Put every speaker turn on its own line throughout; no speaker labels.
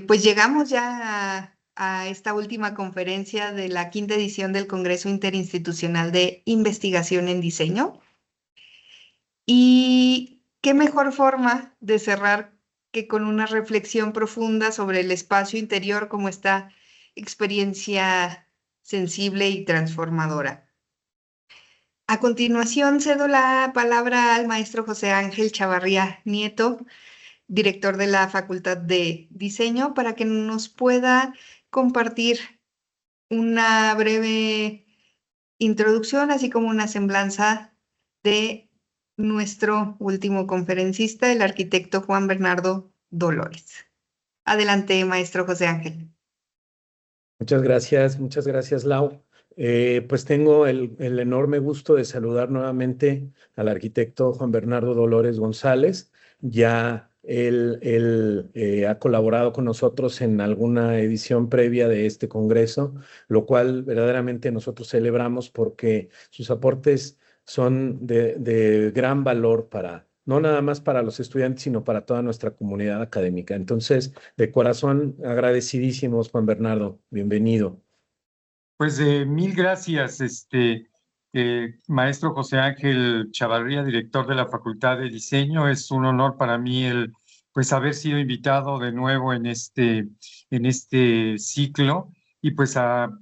Pues llegamos ya a esta última conferencia de la quinta edición del Congreso Interinstitucional de Investigación en Diseño. Y qué mejor forma de cerrar que con una reflexión profunda sobre el espacio interior como esta experiencia sensible y transformadora. A continuación, cedo la palabra al maestro José Ángel Chavarría Nieto, director de la Facultad de Diseño, para que nos pueda compartir una breve introducción, así como una semblanza de nuestro último conferencista, el arquitecto Juan Bernardo Dolores. Adelante, maestro José Ángel.
Muchas gracias, Lau. Pues tengo el enorme gusto de saludar nuevamente al arquitecto Juan Bernardo Dolores González. Ya él ha colaborado con nosotros en alguna edición previa de este congreso, lo cual verdaderamente nosotros celebramos porque sus aportes son de gran valor para, no nada más para los estudiantes, sino para toda nuestra comunidad académica. Entonces, de corazón agradecidísimos, Juan Bernardo. Bienvenido.
Pues mil gracias, maestro José Ángel Chavarría, director de la Facultad de Diseño. Es un honor para mí pues haber sido invitado de nuevo en este ciclo y pues a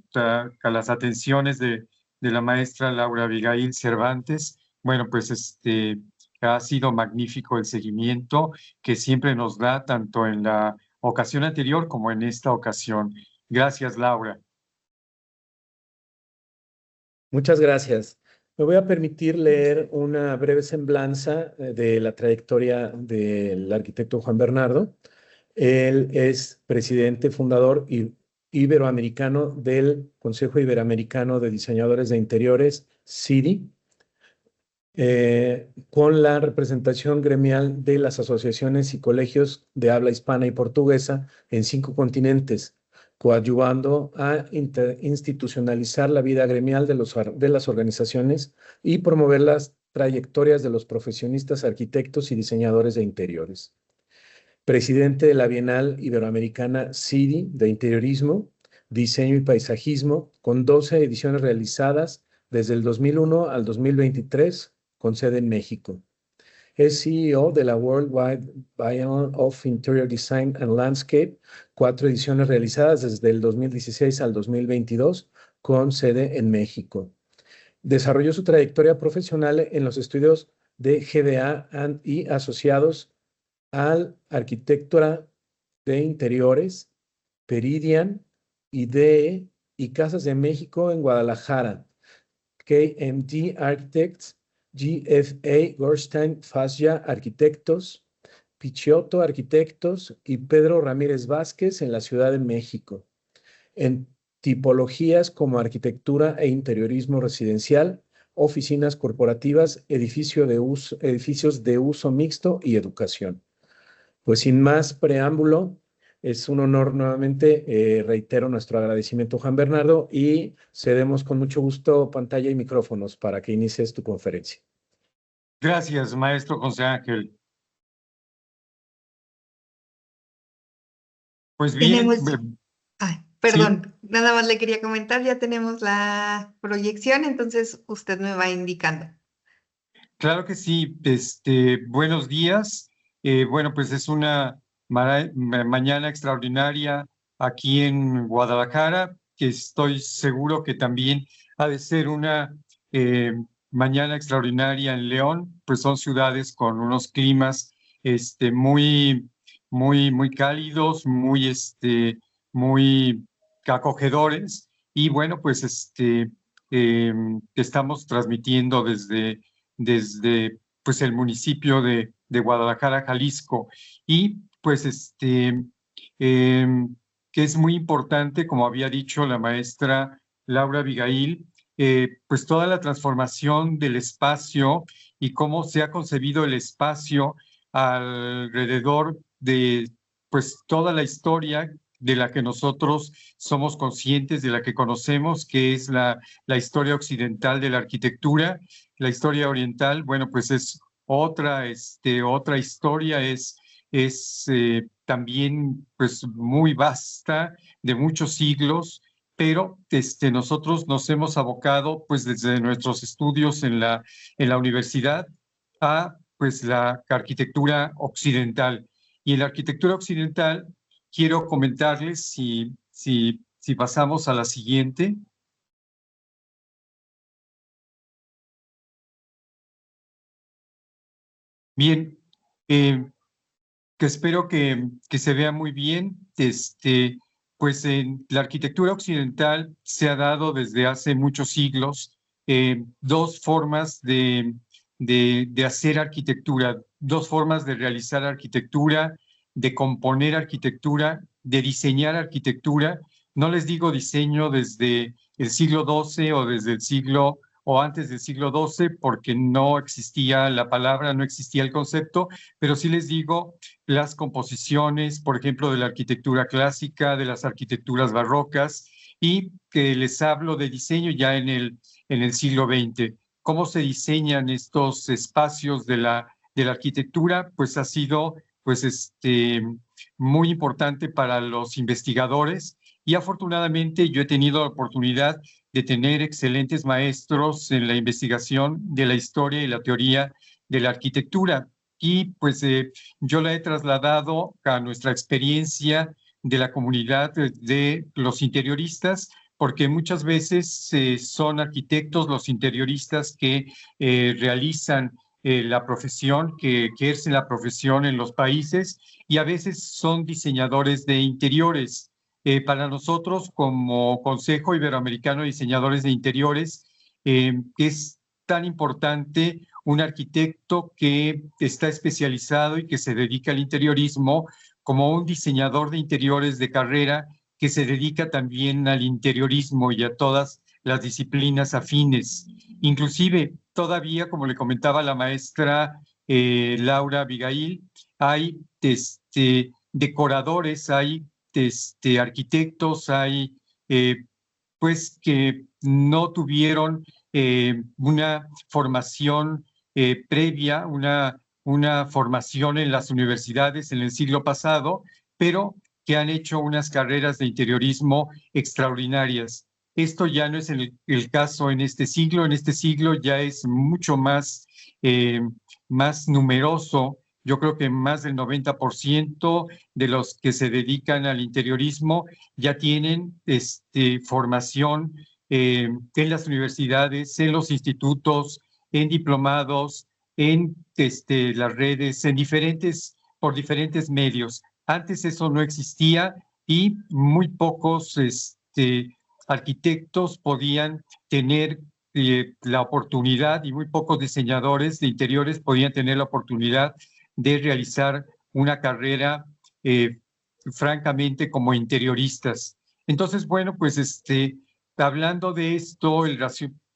las atenciones de la maestra Laura Abigail Cervantes. Bueno, pues ha sido magnífico el seguimiento que siempre nos da tanto en la ocasión anterior como en esta ocasión. Gracias, Laura.
Muchas gracias. Me voy a permitir leer una breve semblanza de la trayectoria del arquitecto Juan Bernardo. Él es presidente fundador iberoamericano del Consejo Iberoamericano de Diseñadores de Interiores, CIDI, con la representación gremial de las asociaciones y colegios de habla hispana y portuguesa en 5 continentes, coadyuvando a institucionalizar la vida gremial de las organizaciones y promover las trayectorias de los profesionistas arquitectos y diseñadores de interiores. Presidente de la Bienal Iberoamericana CIDI de Interiorismo, Diseño y Paisajismo, con 12 ediciones realizadas desde el 2001 al 2023, con sede en México. Es CEO de la Worldwide Biennial of Interior Design and Landscape, 4 ediciones realizadas desde el 2016 al 2022, con sede en México. Desarrolló su trayectoria profesional en los estudios de GBA y asociados al Arquitectura de Interiores, Peridian, IDEE y Casas de México en Guadalajara, KMD Architects, GFA Gorstein Fascia Arquitectos, Picciotto Arquitectos y Pedro Ramírez Vázquez en la Ciudad de México, en tipologías como arquitectura e interiorismo residencial, oficinas corporativas, edificios de uso mixto y educación. Pues sin más preámbulo, es un honor nuevamente, reitero nuestro agradecimiento, Juan Bernardo, y cedemos con mucho gusto pantalla y micrófonos para que inicies tu conferencia.
Gracias, maestro José Ángel. Pues bien.
Perdón, sí. Nada más le quería comentar, ya tenemos la proyección, entonces usted me va indicando.
Claro que sí, buenos días. Bueno, pues es una mañana extraordinaria aquí en Guadalajara, que estoy seguro que también ha de ser una mañana extraordinaria en León, pues son ciudades con unos climas muy cálidos, muy acogedores, y bueno, pues estamos transmitiendo desde pues el municipio de Guadalajara, Jalisco, y pues que es muy importante, como había dicho la maestra Laura Abigail, pues toda la transformación del espacio y cómo se ha concebido el espacio alrededor de pues toda la historia de la que nosotros somos conscientes, de la que conocemos, que es la historia occidental de la arquitectura. La historia oriental, bueno, pues es otra historia, es es también pues muy vasta, de muchos siglos, pero nosotros nos hemos abocado pues desde nuestros estudios en la universidad a pues la arquitectura occidental. Y en la arquitectura occidental quiero comentarles si pasamos a la siguiente. Bien, que espero que se vea muy bien. Pues en la arquitectura occidental se ha dado desde hace muchos siglos dos formas de hacer arquitectura, dos formas de realizar arquitectura, de componer arquitectura, de diseñar arquitectura. No les digo diseño desde el siglo XII o desde el siglo o antes del siglo XII, porque no existía la palabra, no existía el concepto, pero sí les digo las composiciones, por ejemplo, de la arquitectura clásica, de las arquitecturas barrocas, y que les hablo de diseño ya en el siglo XX. ¿Cómo se diseñan estos espacios de la arquitectura? Pues ha sido pues, muy importante para los investigadores, y afortunadamente yo he tenido la oportunidad de tener excelentes maestros en la investigación de la historia y la teoría de la arquitectura. Y pues yo la he trasladado a nuestra experiencia de la comunidad de los interioristas, porque muchas veces son arquitectos los interioristas que realizan la profesión, que ejercen la profesión en los países, y a veces son diseñadores de interiores. Para nosotros, como Consejo Iberoamericano de Diseñadores de Interiores, es tan importante un arquitecto que está especializado y que se dedica al interiorismo, como un diseñador de interiores de carrera que se dedica también al interiorismo y a todas las disciplinas afines. Inclusive, todavía, como le comentaba la maestra Laura Abigail, hay decoradores, hay arquitectos, hay pues que no tuvieron una formación previa, una formación en las universidades en el siglo pasado, pero que han hecho unas carreras de interiorismo extraordinarias. Esto ya no es el caso en este siglo ya es mucho más, más numeroso. Yo creo que más del 90% de los que se dedican al interiorismo ya tienen formación en las universidades, en los institutos, en diplomados, en las redes, por diferentes medios. Antes eso no existía y muy pocos arquitectos podían tener la oportunidad, y muy pocos diseñadores de interiores podían tener la oportunidad de realizar una carrera francamente como interioristas. Entonces, bueno, pues hablando de esto,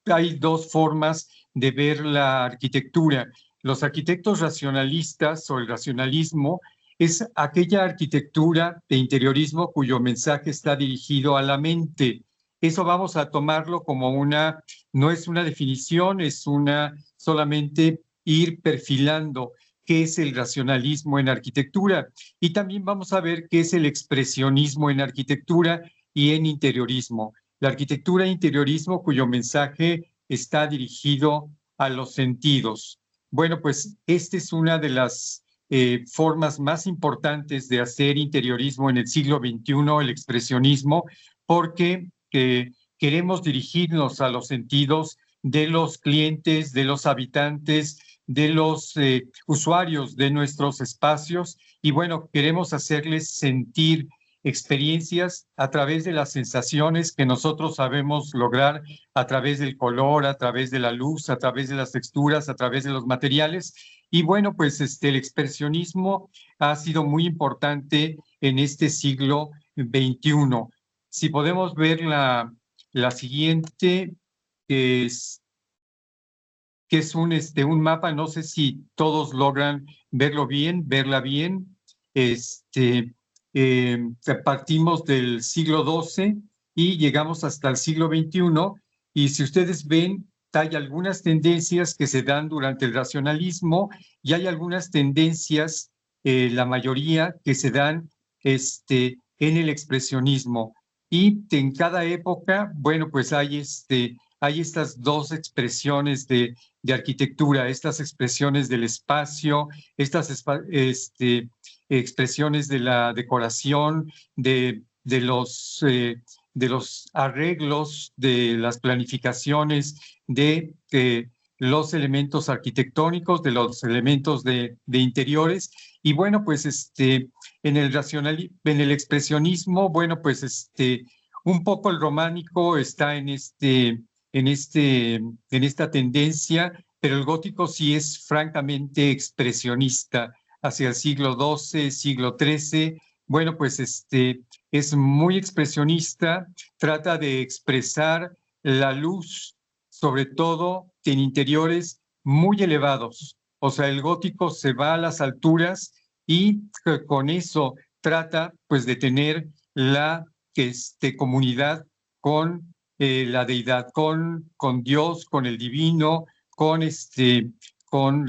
hay dos formas de ver la arquitectura. Los arquitectos racionalistas o el racionalismo es aquella arquitectura de interiorismo cuyo mensaje está dirigido a la mente. Eso vamos a tomarlo como no es una definición, es solamente ir perfilando qué es el racionalismo en arquitectura. Y también vamos a ver qué es el expresionismo en arquitectura y en interiorismo. La arquitectura e interiorismo cuyo mensaje está dirigido a los sentidos. Bueno, pues esta es una de las formas más importantes de hacer interiorismo en el siglo XXI, el expresionismo, porque queremos dirigirnos a los sentidos de los clientes, de los habitantes, de los usuarios de nuestros espacios, y bueno, queremos hacerles sentir experiencias a través de las sensaciones que nosotros sabemos lograr a través del color, a través de la luz, a través de las texturas, a través de los materiales. Y bueno, pues el expresionismo ha sido muy importante en este siglo XXI. Si podemos ver la siguiente, que es un mapa, no sé si todos logran verla bien. Partimos del siglo XII y llegamos hasta el siglo XXI, y si ustedes ven, hay algunas tendencias que se dan durante el racionalismo y hay algunas tendencias la mayoría que se dan en el expresionismo. Y en cada época, bueno, pues hay estas dos expresiones de arquitectura, estas expresiones del espacio, estas expresiones de la decoración, de los arreglos, de las planificaciones, de los elementos arquitectónicos, de los elementos de interiores. Y bueno, pues en el expresionismo, bueno, pues un poco el románico está en esta tendencia, pero el gótico sí es francamente expresionista hacia el siglo XII, siglo XIII. Bueno, pues es muy expresionista, trata de expresar la luz, sobre todo en interiores muy elevados. O sea, el gótico se va a las alturas y con eso trata pues de tener la comunidad con la deidad, con Dios, con el divino, con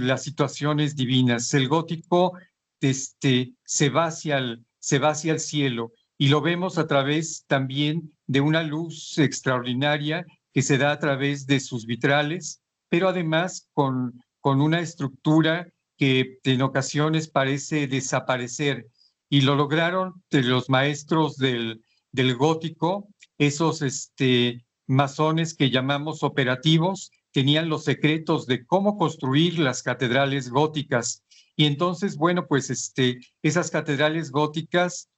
las situaciones divinas. El gótico se va hacia el cielo y lo vemos a través también de una luz extraordinaria que se da a través de sus vitrales, pero además con una estructura que en ocasiones parece desaparecer. Y lo lograron los maestros del gótico, esos masones que llamamos operativos, tenían los secretos de cómo construir las catedrales góticas. Y entonces, bueno, pues esas catedrales góticas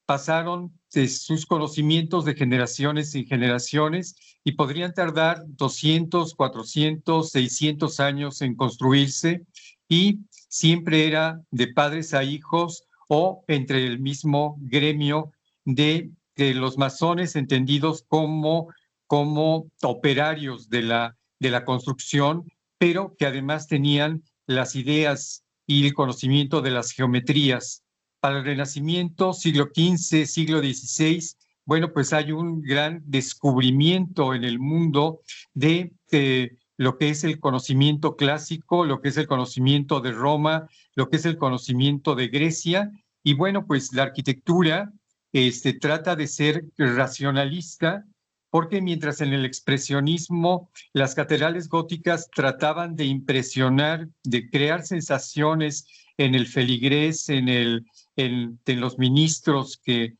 pasaron sus conocimientos de generaciones en generaciones y podrían tardar 200, 400, 600 años en construirse, y siempre era de padres a hijos o entre el mismo gremio de los masones, entendidos como operarios de la construcción, pero que además tenían las ideas y el conocimiento de las geometrías. Para el Renacimiento, siglo XV, siglo XVI, bueno, pues hay un gran descubrimiento en el mundo de lo que es el conocimiento clásico, lo que es el conocimiento de Roma, lo que es el conocimiento de Grecia. Y bueno, pues la arquitectura trata de ser racionalista, porque mientras en el expresionismo las catedrales góticas trataban de impresionar, de crear sensaciones en el feligrés, en los ministros que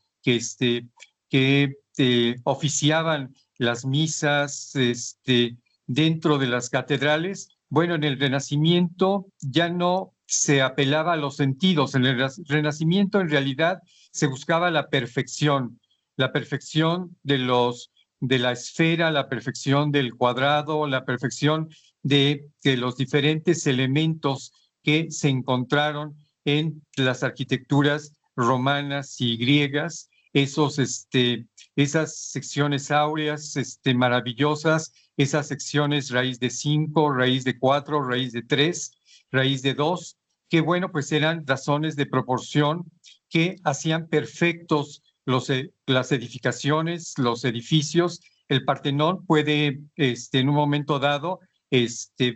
oficiaban las misas dentro de las catedrales, bueno, en el Renacimiento ya no se apelaba a los sentidos. En el Renacimiento en realidad se buscaba la perfección de la esfera, la perfección del cuadrado, la perfección de los diferentes elementos que se encontraron en las arquitecturas romanas y griegas, esas secciones áureas maravillosas, esas secciones raíz de 5, raíz de 4, raíz de 3, raíz de 2, que bueno, pues eran razones de proporción que hacían perfectos las edificaciones, los edificios. El Partenón puede en un momento dado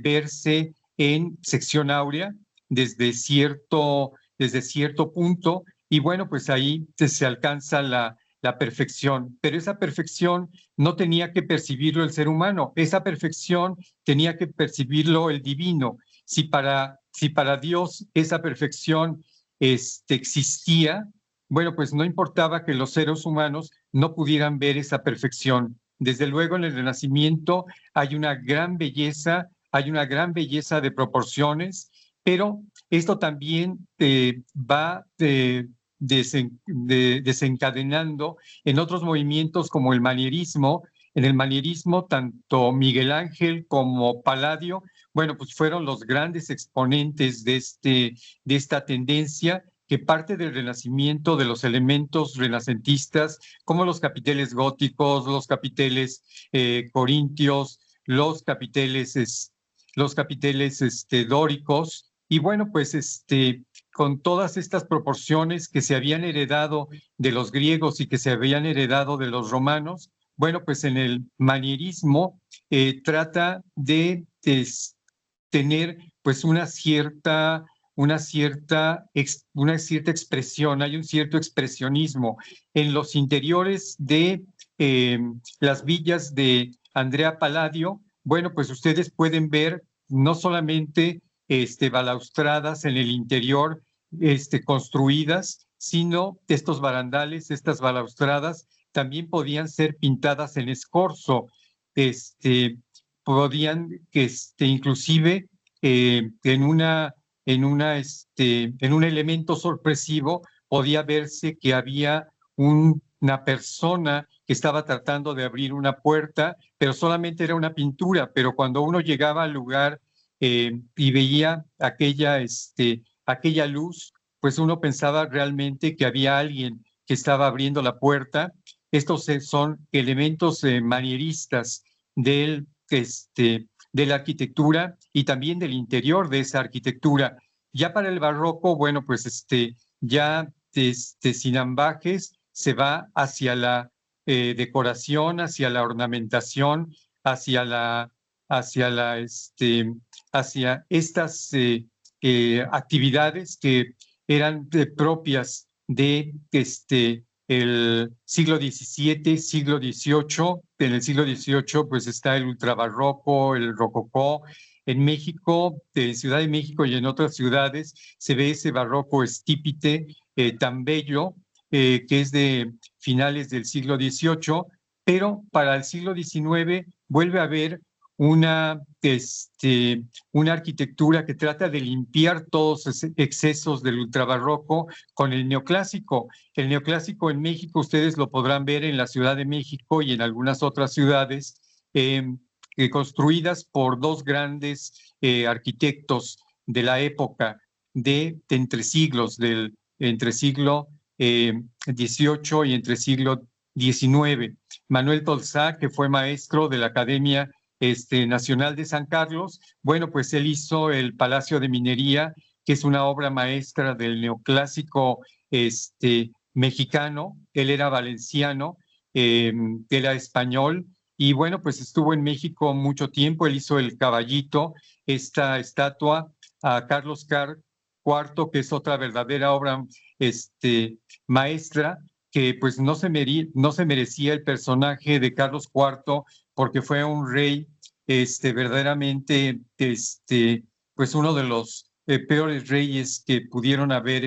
verse en sección áurea desde cierto punto, y bueno, pues ahí se alcanza la perfección, pero esa perfección no tenía que percibirlo el ser humano, esa perfección tenía que percibirlo el divino. Si para Dios esa perfección existía, bueno, pues no importaba que los seres humanos no pudieran ver esa perfección. Desde luego en el Renacimiento hay una gran belleza de proporciones, pero esto también va desencadenando en otros movimientos como el manierismo. En el manierismo, tanto Miguel Ángel como Palladio, bueno, pues fueron los grandes exponentes de esta tendencia, que parte del renacimiento, de los elementos renacentistas, como los capiteles góticos, los capiteles corintios, los capiteles dóricos. Y bueno, pues con todas estas proporciones que se habían heredado de los griegos y que se habían heredado de los romanos, bueno, pues en el manierismo trata de tener pues una cierta una cierta expresión, hay un cierto expresionismo. En los interiores de las villas de Andrea Palladio, bueno, pues ustedes pueden ver no solamente balaustradas en el interior construidas, sino estos barandales, estas balaustradas, también podían ser pintadas en escorzo, podían inclusive en un elemento sorpresivo podía verse que había una persona que estaba tratando de abrir una puerta, pero solamente era una pintura, pero cuando uno llegaba al lugar y veía aquella luz, pues uno pensaba realmente que había alguien que estaba abriendo la puerta. Estos son elementos manieristas de la arquitectura y también del interior de esa arquitectura. Ya para el barroco, bueno, pues ya sin ambajes se va hacia la decoración, hacia la ornamentación, hacia estas actividades que eran propias de el siglo XVII, siglo XVIII. En el siglo XVIII pues está el ultrabarroco, el rococó. En México, en Ciudad de México y en otras ciudades, se ve ese barroco estípite tan bello, que es de finales del siglo XVIII, pero para el siglo XIX vuelve a haber una arquitectura que trata de limpiar todos esos excesos del ultrabarroco con el neoclásico. El neoclásico en México ustedes lo podrán ver en la Ciudad de México y en algunas otras ciudades construidas por dos grandes arquitectos de la época entre siglos, entre siglo XVIII y entre siglo XIX. Manuel Tolsá, que fue maestro de la Academia Nacional de San Carlos, bueno, pues él hizo el Palacio de Minería, que es una obra maestra del neoclásico mexicano. Él era valenciano, era español, y bueno, pues estuvo en México mucho tiempo. Él hizo el Caballito, esta estatua a Carlos IV, que es otra verdadera obra maestra, que pues no se merecía el personaje de Carlos IV, porque fue un rey verdaderamente pues uno de los peores reyes que pudieron haber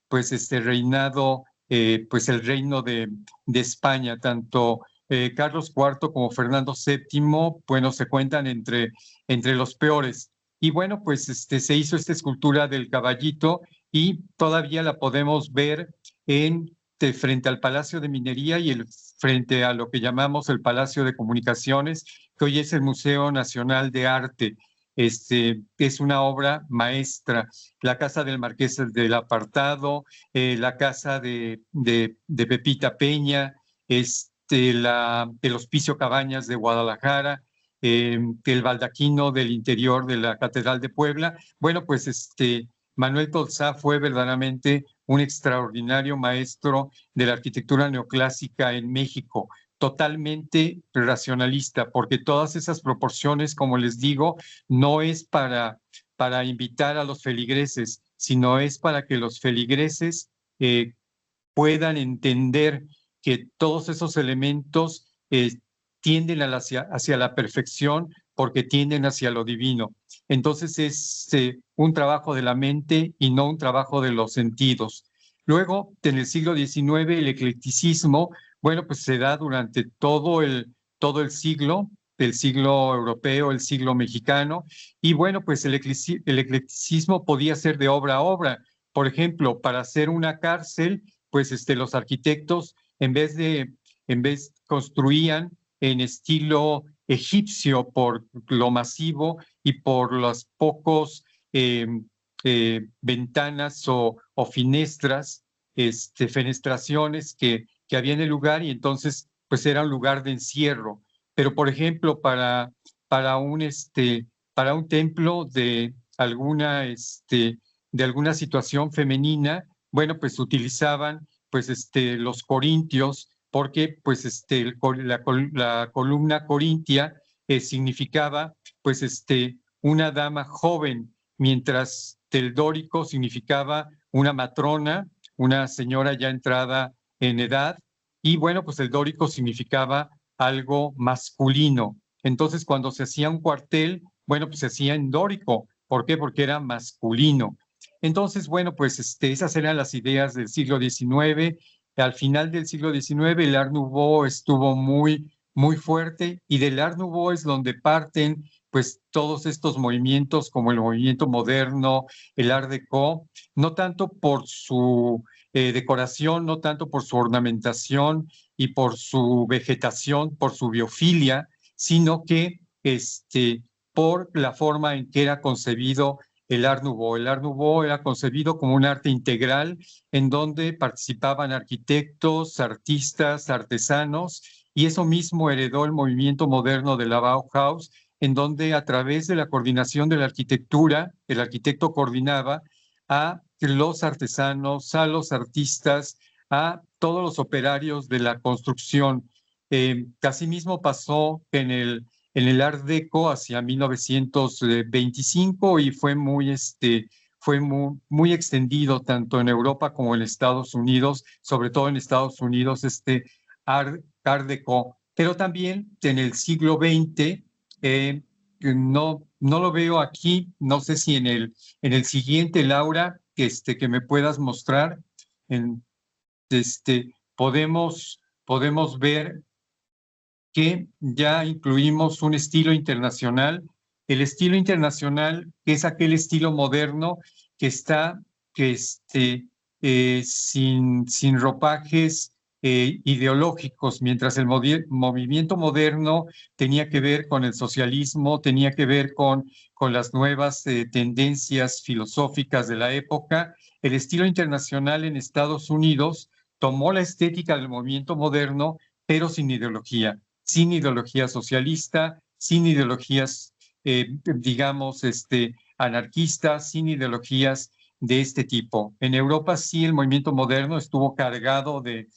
pues reinado pues el reino de España. Tanto Carlos IV como Fernando VII, bueno, se cuentan entre los peores. Y bueno, pues se hizo esta escultura del Caballito y todavía la podemos ver frente al Palacio de Minería y frente a lo que llamamos el Palacio de Comunicaciones, que hoy es el Museo Nacional de Arte. Es una obra maestra. La casa del Marqués del Apartado, la casa de Pepita Peña, el Hospicio Cabañas de Guadalajara, el baldaquino del interior de la Catedral de Puebla. Bueno, pues Manuel Tolsá fue verdaderamente un extraordinario maestro de la arquitectura neoclásica en México, totalmente racionalista, porque todas esas proporciones, como les digo, no es para invitar a los feligreses, sino es para que los feligreses puedan entender que todos esos elementos tienden hacia la perfección, porque tienden hacia lo divino. Entonces es un trabajo de la mente y no un trabajo de los sentidos. Luego, en el siglo XIX, el eclecticismo, bueno, pues se da durante todo el siglo europeo, el siglo mexicano, y bueno, pues el eclecticismo podía ser de obra a obra. Por ejemplo, para hacer una cárcel, pues los arquitectos, en vez construían en estilo egipcio por lo masivo y por los pocos ventanas o finestras, fenestraciones que había en el lugar, y entonces pues era un lugar de encierro. Pero por ejemplo, para un templo de alguna situación femenina, bueno, pues utilizaban pues los corintios, porque pues la columna corintia significaba pues una dama joven, mientras el dórico significaba una matrona, una señora ya entrada en edad, y bueno, pues el dórico significaba algo masculino. Entonces, cuando se hacía un cuartel, bueno, pues se hacía en dórico. ¿Por qué? Porque era masculino. Entonces, bueno, pues esas eran las ideas del siglo XIX. Al final del siglo XIX, el Art Nouveau estuvo muy fuerte, y del Art Nouveau es donde parten pues todos estos movimientos como el movimiento moderno, el Art Deco, no tanto por su decoración, no tanto por su ornamentación y por su vegetación, por su biofilia, sino que por la forma en que era concebido el Art Nouveau. El Art Nouveau era concebido como un arte integral en donde participaban arquitectos, artistas, artesanos, y eso mismo heredó el movimiento moderno de la Bauhaus, en donde a través de la coordinación de la arquitectura, el arquitecto coordinaba a los artesanos, a los artistas, a todos los operarios de la construcción. Asimismo pasó en el Art Deco hacia 1925 y fue muy extendido tanto en Europa como en Estados Unidos, sobre todo en Estados Unidos, Art Deco. Pero también en el siglo XX, no lo veo aquí, no sé si en el siguiente, Laura, que me puedas mostrar, podemos ver que ya incluimos un estilo internacional. El estilo internacional es aquel estilo moderno que está sin ropajes ideológicos, mientras el movimiento moderno tenía que ver con el socialismo, tenía que ver con las nuevas tendencias filosóficas de la época. El estilo internacional en Estados Unidos tomó la estética del movimiento moderno, pero sin ideología socialista, sin ideologías, digamos, anarquistas, sin ideologías de este tipo. En Europa sí el movimiento moderno estuvo cargado de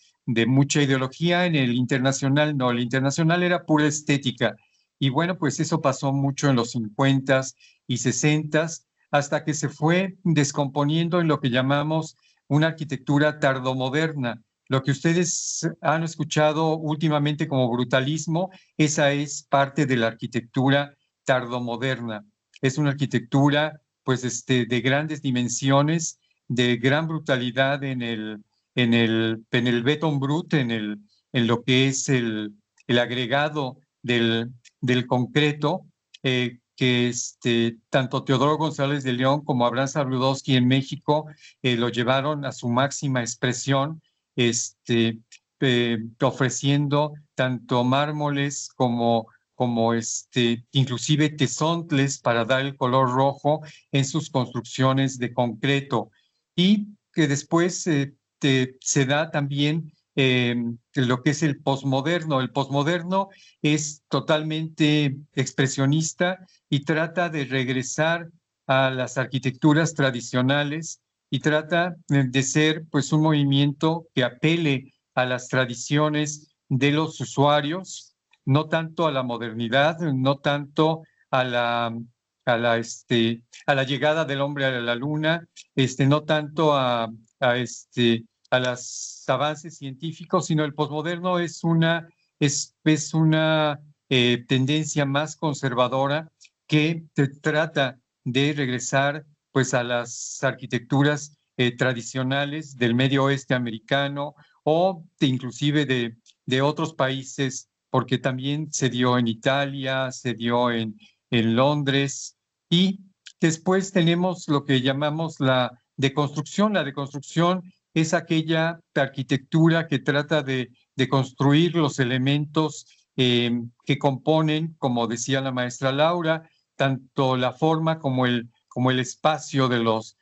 mucha ideología. En el internacional no, el internacional era pura estética. Y bueno, pues eso pasó mucho en los 50s y 60s, hasta que se fue descomponiendo en lo que llamamos una arquitectura tardomoderna. Lo que ustedes han escuchado últimamente como brutalismo, esa es parte de la arquitectura tardomoderna. Es una arquitectura pues de grandes dimensiones, de gran brutalidad en el Beton Brut, en lo que es el agregado del concreto, que tanto Teodoro González de León como Abraham Sabludowski en México lo llevaron a su máxima expresión, ofreciendo tanto mármoles como inclusive tesontles para dar el color rojo en sus construcciones de concreto, y que después se da también lo que es el posmoderno. El posmoderno es totalmente expresionista y trata de regresar a las arquitecturas tradicionales y trata de ser pues un movimiento que apele a las tradiciones de los usuarios, no tanto a la modernidad, no tanto a la llegada del hombre a la luna, no tanto a los avances científicos, sino el posmoderno es una tendencia más conservadora que trata de regresar pues a las arquitecturas tradicionales del medio oeste americano o inclusive de otros países, porque también se dio en Italia, se dio en Londres, y después tenemos lo que llamamos la deconstrucción. La deconstrucción es aquella arquitectura que trata de construir los elementos que componen, como decía la maestra Laura, tanto la forma como el espacio de los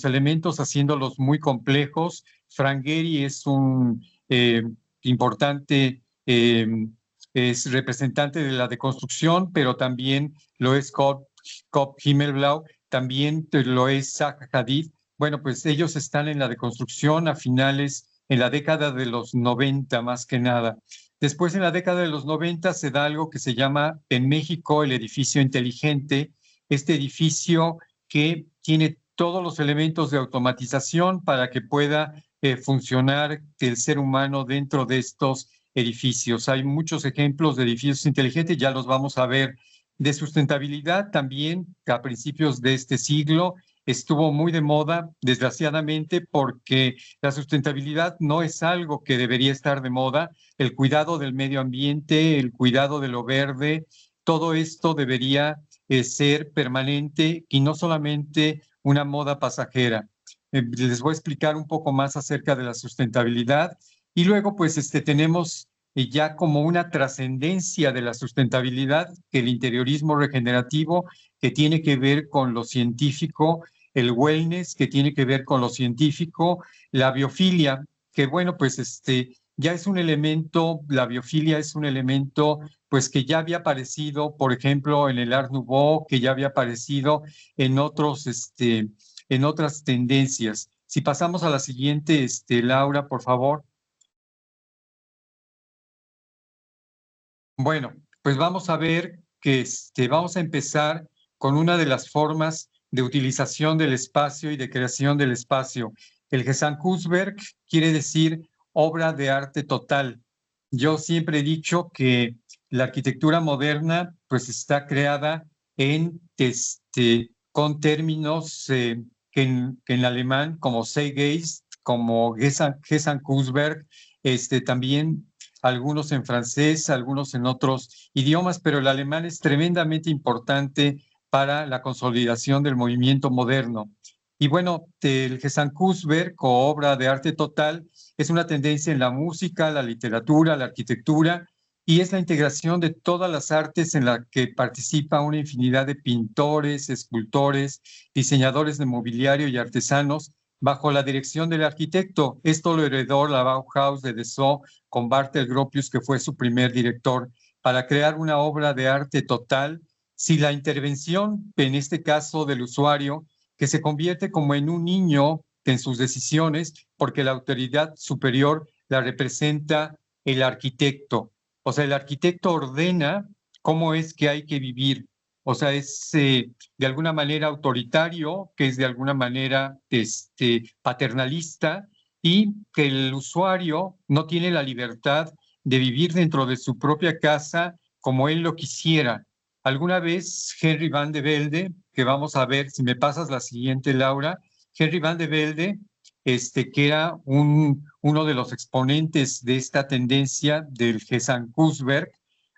elementos, haciéndolos muy complejos. Frank Gehry es un importante es representante de la deconstrucción, pero también lo es Kurt Himmelblau, también lo es Zaha Hadid. Bueno, pues ellos están en la deconstrucción en la década de los 90 más que nada. Después, en la década de los 90 se da algo que se llama en México el edificio inteligente, este edificio que tiene todos los elementos de automatización para que pueda funcionar el ser humano dentro de estos edificios. Hay muchos ejemplos de edificios inteligentes, ya los vamos a ver. De sustentabilidad también, a principios de este siglo, estuvo muy de moda, desgraciadamente, porque la sustentabilidad no es algo que debería estar de moda. El cuidado del medio ambiente, el cuidado de lo verde, todo esto debería ser permanente y no solamente una moda pasajera. Les voy a explicar un poco más acerca de la sustentabilidad y luego pues tenemos ya como una trascendencia de la sustentabilidad, el interiorismo regenerativo, que tiene que ver con lo científico, el wellness, que tiene que ver con lo científico, la biofilia, que bueno, pues ya es un elemento, la biofilia es un elemento pues que ya había aparecido, por ejemplo, en el Art Nouveau, que ya había aparecido en en otras tendencias. Si pasamos a la siguiente, Laura, por favor. Bueno, pues vamos a ver que vamos a empezar con una de las formas de utilización del espacio y de creación del espacio. El Gesamtkunstwerk quiere decir obra de arte total. Yo siempre he dicho que la arquitectura moderna pues está creada con términos que en alemán como Zeitgeist, como Gesamtkunstwerk, también algunos en francés, algunos en otros idiomas, pero el alemán es tremendamente importante para la consolidación del movimiento moderno. Y bueno, el Gesamtkunstwerk, o obra de arte total, es una tendencia en la música, la literatura, la arquitectura, y es la integración de todas las artes en la que participa una infinidad de pintores, escultores, diseñadores de mobiliario y artesanos, bajo la dirección del arquitecto. Esto lo heredó la Bauhaus de Dessau con Bartel Gropius, que fue su primer director, para crear una obra de arte total, si la intervención, en este caso del usuario, que se convierte como en un niño en sus decisiones, porque la autoridad superior la representa el arquitecto. O sea, el arquitecto ordena cómo es que hay que vivir. O sea, es de alguna manera autoritario, que es de alguna manera paternalista, y que el usuario no tiene la libertad de vivir dentro de su propia casa como él lo quisiera. Alguna vez Henry van de Velde, que vamos a ver, si me pasas la siguiente, Laura, Henry van de Velde, que era uno de los exponentes de esta tendencia del Gesamtkunstwerk,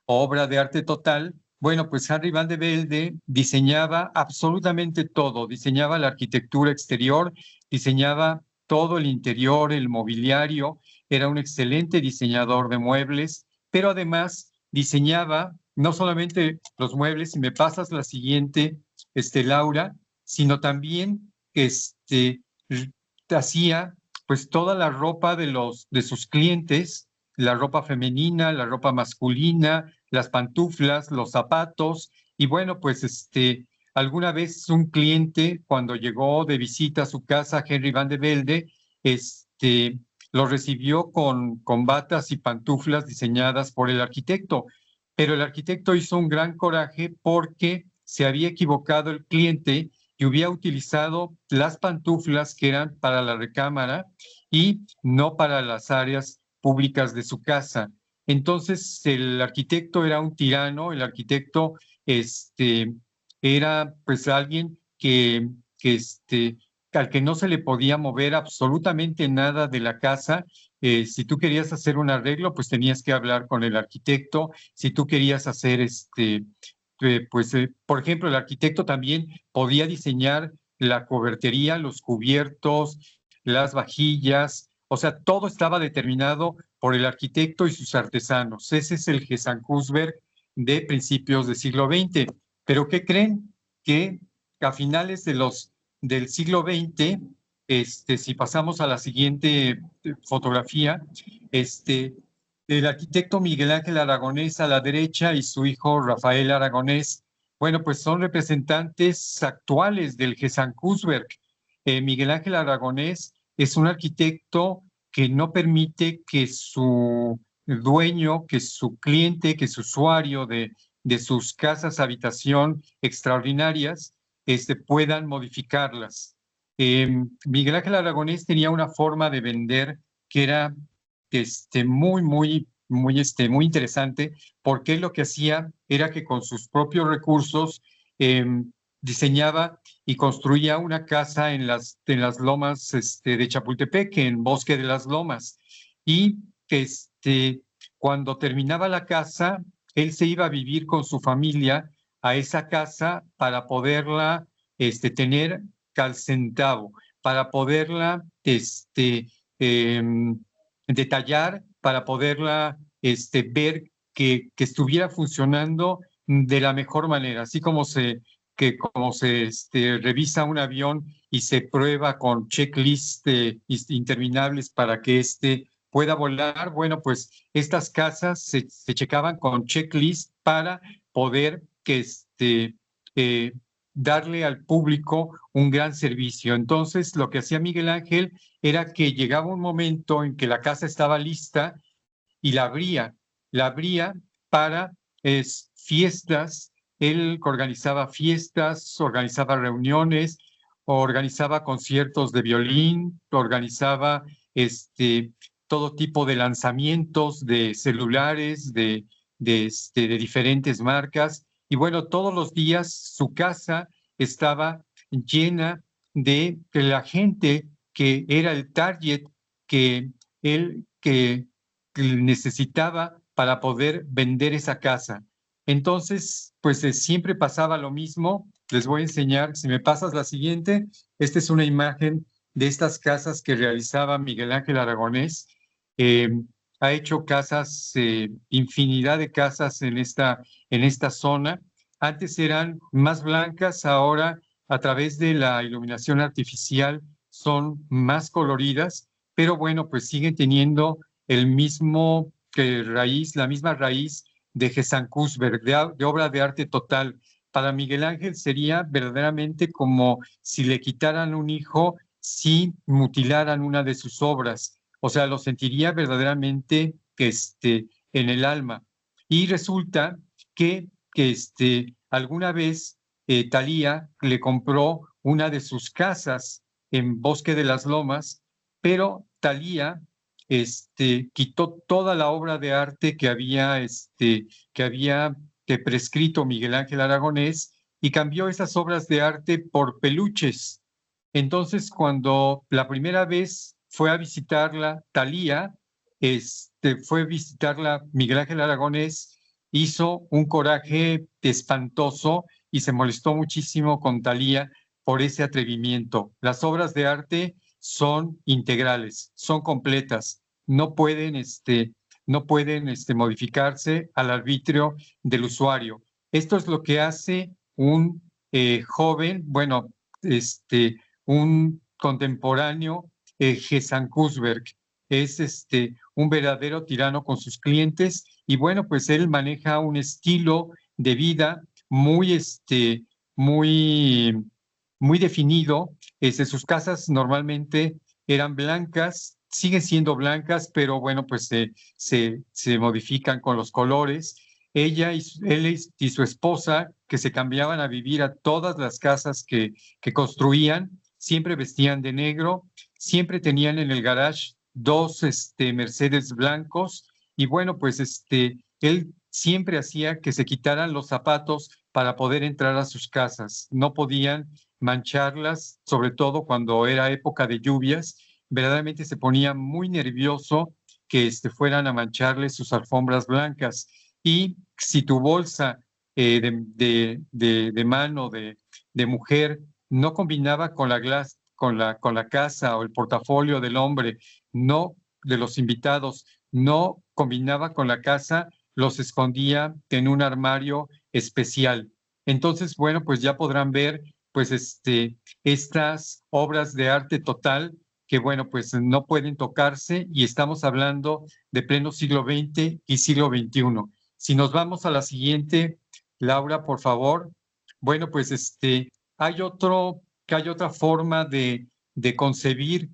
obra de arte total. Bueno, pues Henry van de Velde diseñaba absolutamente todo, diseñaba la arquitectura exterior, diseñaba todo el interior, el mobiliario, era un excelente diseñador de muebles, pero además diseñaba no solamente los muebles, si me pasas la siguiente, Laura, sino también hacía pues toda la ropa de sus clientes, la ropa femenina, la ropa masculina, las pantuflas, los zapatos, y bueno, pues alguna vez un cliente, cuando llegó de visita a su casa, Henry van de Velde, lo recibió con batas y pantuflas diseñadas por el arquitecto, pero el arquitecto hizo un gran coraje porque se había equivocado el cliente y hubiera utilizado las pantuflas que eran para la recámara y no para las áreas públicas de su casa. Entonces el arquitecto era un tirano, el arquitecto era pues alguien al que no se le podía mover absolutamente nada de la casa. Si tú querías hacer un arreglo, pues tenías que hablar con el arquitecto. Si tú querías hacer por ejemplo, el arquitecto también podía diseñar la cobertería, los cubiertos, las vajillas, o sea, todo estaba determinado por el arquitecto y sus artesanos. Ese es el Gesamtkunstwerk de principios del siglo XX. Pero ¿qué creen? Que a finales del siglo XX, si pasamos a la siguiente fotografía, el arquitecto Miguel Ángel Aragonés a la derecha y su hijo Rafael Aragonés, bueno, pues son representantes actuales del Gesamtkunstwerk. Miguel Ángel Aragonés es un arquitecto que no permite que su dueño, que su cliente, que su usuario de de sus casas habitación extraordinarias, puedan modificarlas. Miguel Ángel Aragonés tenía una forma de vender que era muy interesante, porque él lo que hacía era que con sus propios recursos diseñaba y construía una casa en las lomas de Chapultepec, en Bosque de las Lomas. Y cuando terminaba la casa, él se iba a vivir con su familia a esa casa para poderla tener al centavo, para poderla detallar, para poderla ver que estuviera funcionando de la mejor manera, así como se revisa un avión y se prueba con checklists interminables para que pueda volar. Bueno, pues estas casas se checaban con checklists para poder darle al público un gran servicio. Entonces, lo que hacía Miguel Ángel era que llegaba un momento en que la casa estaba lista y la abría para fiestas. Él organizaba fiestas, organizaba reuniones, organizaba conciertos de violín, organizaba todo tipo de lanzamientos de celulares, de diferentes marcas. Y bueno, todos los días su casa estaba llena de la gente que era el target que él que necesitaba para poder vender esa casa. Entonces, pues siempre pasaba lo mismo. Les voy a enseñar, si me pasas la siguiente, esta es una imagen de estas casas que realizaba Miguel Ángel Aragonés. Ha hecho casas, infinidad de casas en esta zona. Antes eran más blancas, ahora a través de la iluminación artificial son más coloridas, pero bueno, pues siguen teniendo la misma raíz de Gesancusberg, de obra de arte total. Para Miguel Ángel sería verdaderamente como si le quitaran un hijo, si mutilaran una de sus obras. O sea, lo sentiría verdaderamente en el alma. Y resulta que alguna vez Thalía le compró una de sus casas en Bosque de las Lomas, pero Thalía quitó toda la obra de arte que había prescrito Miguel Ángel Aragonés y cambió esas obras de arte por peluches. Entonces, cuando la primera vez fue a visitarla Thalía, fue a visitarla Miguel Ángel Aragonés, hizo un coraje espantoso y se molestó muchísimo con Thalía por ese atrevimiento. Las obras de arte son integrales, son completas, no pueden modificarse al arbitrio del usuario. Esto es lo que hace un joven, bueno, un contemporáneo, Gesancusberg. Es un verdadero tirano con sus clientes y bueno, pues él maneja un estilo de vida muy, muy definido. Sus casas normalmente eran blancas, siguen siendo blancas, pero bueno, pues se modifican con los colores. Él y su esposa, que se cambiaban a vivir a todas las casas que construían, siempre vestían de negro, siempre tenían en el garage dos Mercedes blancos y bueno, pues él siempre hacía que se quitaran los zapatos para poder entrar a sus casas. No podían mancharlas, sobre todo cuando era época de lluvias. Verdaderamente se ponía muy nervioso que fueran a mancharle sus alfombras blancas. Y si tu bolsa de mano de mujer no combinaba con la casa o el portafolio del hombre, no de los invitados, no combinaba con la casa, los escondía en un armario especial. Entonces, bueno, pues ya podrán ver pues estas obras de arte total que, bueno, pues no pueden tocarse y estamos hablando de pleno siglo XX y siglo XXI. Si nos vamos a la siguiente, Laura, por favor. Bueno, pues hay otra forma de concebir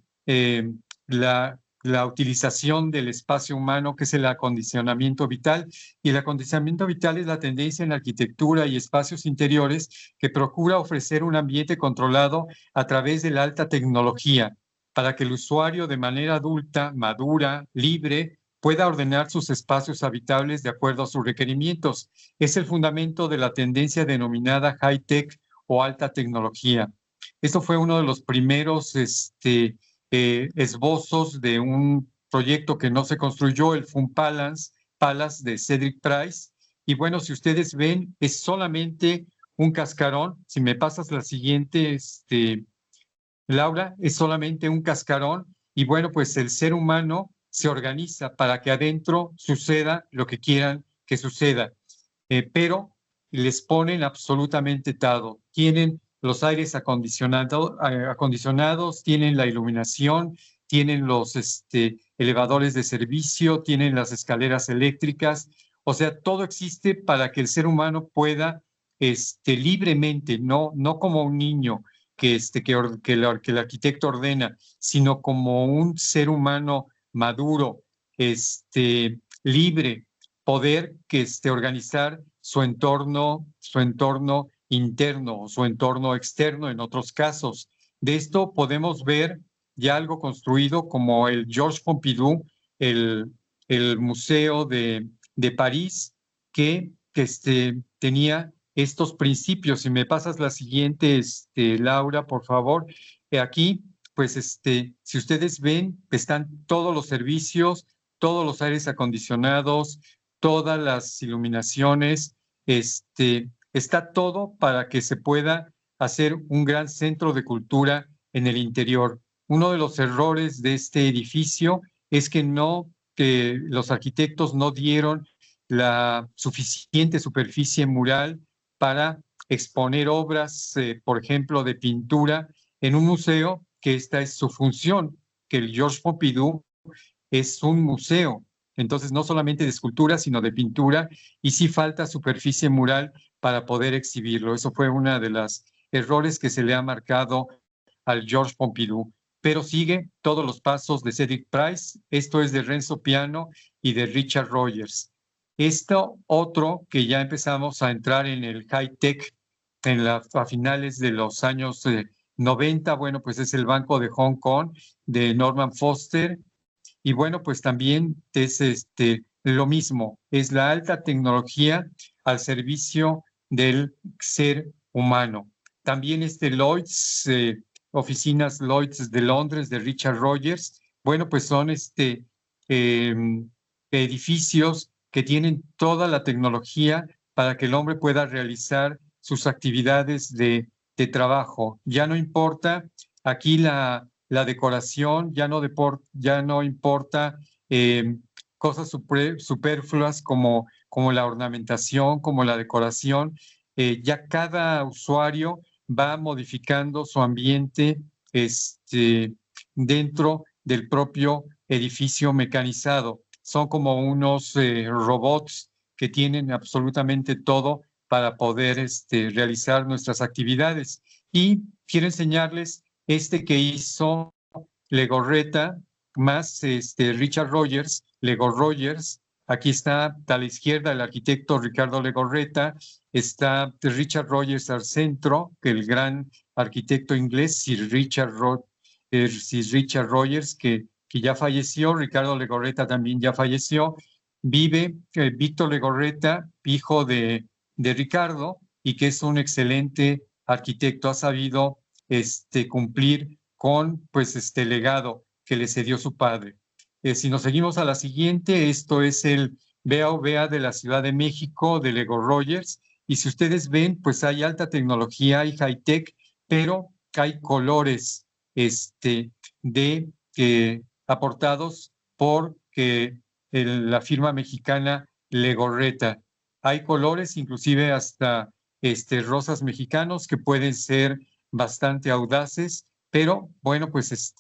la utilización del espacio humano, que es el acondicionamiento vital. Y el acondicionamiento vital es la tendencia en arquitectura y espacios interiores que procura ofrecer un ambiente controlado a través de la alta tecnología, para que el usuario de manera adulta, madura, libre, pueda ordenar sus espacios habitables de acuerdo a sus requerimientos. Es el fundamento de la tendencia denominada high-tech o alta tecnología. Esto fue uno de los primeros esbozos de un proyecto que no se construyó, el Fun Palace de Cedric Price. Y bueno, si ustedes ven, es solamente un cascarón. Si me pasas la siguiente, Laura, es solamente un cascarón. Y bueno, pues el ser humano se organiza para que adentro suceda lo que quieran que suceda. Pero les ponen absolutamente todo. Tienen los aires acondicionados, tienen la iluminación, tienen los elevadores de servicio, tienen las escaleras eléctricas. O sea, todo existe para que el ser humano pueda libremente, no como un niño que el arquitecto ordena, sino como un ser humano maduro, libre, poder organizar su entorno interno o su entorno externo en otros casos. De esto podemos ver ya algo construido como el Georges Pompidou, el Museo de París, que tenía estos principios. Si me pasas la siguiente, Laura, por favor. Aquí, pues, si ustedes ven, están todos los servicios, todos los aires acondicionados, todas las iluminaciones, está todo para que se pueda hacer un gran centro de cultura en el interior. Uno de los errores de este edificio es que los arquitectos no dieron la suficiente superficie mural para exponer obras, por ejemplo, de pintura en un museo, que esta es su función, que el Georges Pompidou es un museo. Entonces, no solamente de escultura, sino de pintura, y sí falta superficie mural para poder exhibirlo. Eso fue uno de los errores que se le ha marcado al Georges Pompidou. Pero sigue todos los pasos de Cedric Price. Esto es de Renzo Piano y de Richard Rogers. Esto otro que ya empezamos a entrar en el high-tech a finales de los años 90, bueno, pues es el Banco de Hong Kong de Norman Foster. Y bueno, pues también es lo mismo, es la alta tecnología al servicio del ser humano. También Lloyd's, oficinas Lloyd's de Londres, de Richard Rogers, bueno, pues son edificios que tienen toda la tecnología para que el hombre pueda realizar sus actividades de trabajo. Ya no importa aquí la decoración, ya no importa cosas superfluas como la ornamentación, como la decoración. Ya cada usuario va modificando su ambiente dentro del propio edificio mecanizado. Son como unos robots que tienen absolutamente todo para poder realizar nuestras actividades. Y quiero enseñarles que hizo Legorreta más Richard Rogers, Lego Rogers. Aquí está a la izquierda el arquitecto Ricardo Legorreta, está Richard Rogers al centro, el gran arquitecto inglés, Sir Richard Rogers, que ya falleció. Ricardo Legorreta también ya falleció. Vive Víctor Legorreta, hijo de Ricardo, y que es un excelente arquitecto. Ha sabido cumplir con pues este legado que le cedió su padre. Si nos seguimos a la siguiente, esto es el BA de la Ciudad de México, de Lego Rogers, y si ustedes ven, pues hay alta tecnología, hay high-tech, pero hay colores aportados por la firma mexicana Legorreta. Hay colores, inclusive hasta rosas mexicanos, que pueden ser bastante audaces, pero bueno, pues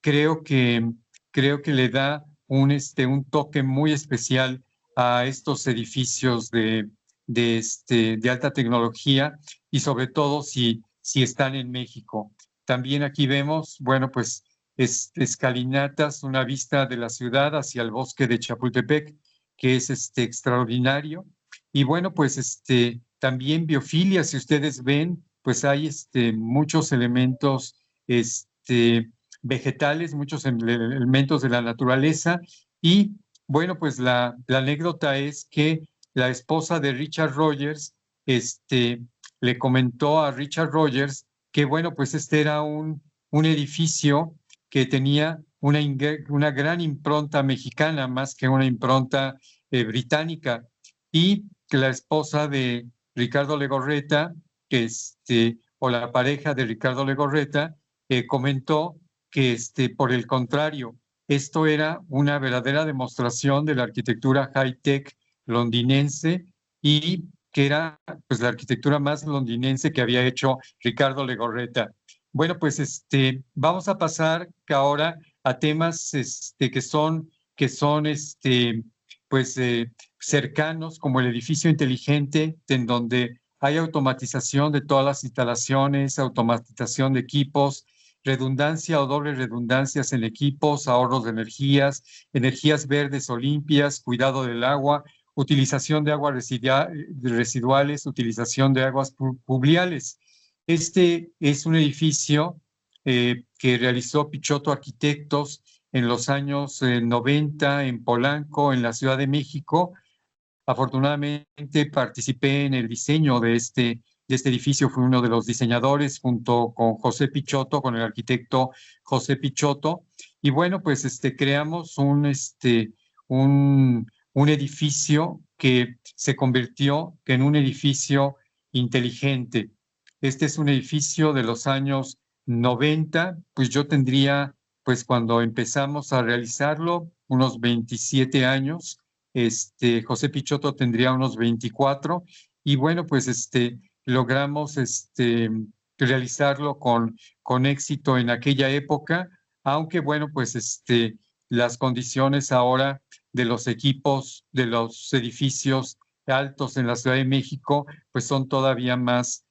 creo que le da un toque muy especial a estos edificios de alta tecnología, y sobre todo si están en México. También aquí vemos, bueno, pues escalinatas, una vista de la ciudad hacia el bosque de Chapultepec, que es extraordinario. Y bueno, pues también biofilia, si ustedes ven, pues hay muchos elementos vegetales, muchos elementos de la naturaleza. Y bueno, pues la anécdota es que la esposa de Richard Rogers le comentó a Richard Rogers que bueno, pues era un edificio que tenía una gran impronta mexicana, más que una impronta británica, y que la esposa de Ricardo Legorreta, o la pareja de Ricardo Legorreta, comentó que por el contrario, esto era una verdadera demostración de la arquitectura high-tech londinense y que era pues la arquitectura más londinense que había hecho Ricardo Legorreta. Bueno, pues vamos a pasar ahora a temas que son pues cercanos, como el edificio inteligente, en donde hay automatización de todas las instalaciones, automatización de equipos, redundancia o doble redundancias en equipos, ahorros de energías verdes o limpias, cuidado del agua, utilización de aguas residuales, utilización de aguas pluviales. Este es un edificio que realizó Pichotto Arquitectos en los años 90 en Polanco, en la Ciudad de México. Afortunadamente participé en el diseño de este edificio, fui uno de los diseñadores junto con José Pichotto, con el arquitecto José Pichotto. Y bueno, pues creamos un edificio que se convirtió en un edificio inteligente. Este es un edificio de los años 90, pues yo tendría, pues cuando empezamos a realizarlo, unos 27 años. José Pichotto tendría unos 24, y bueno, pues logramos realizarlo con éxito en aquella época, aunque bueno, pues las condiciones ahora de los equipos, de los edificios altos en la Ciudad de México, pues son todavía más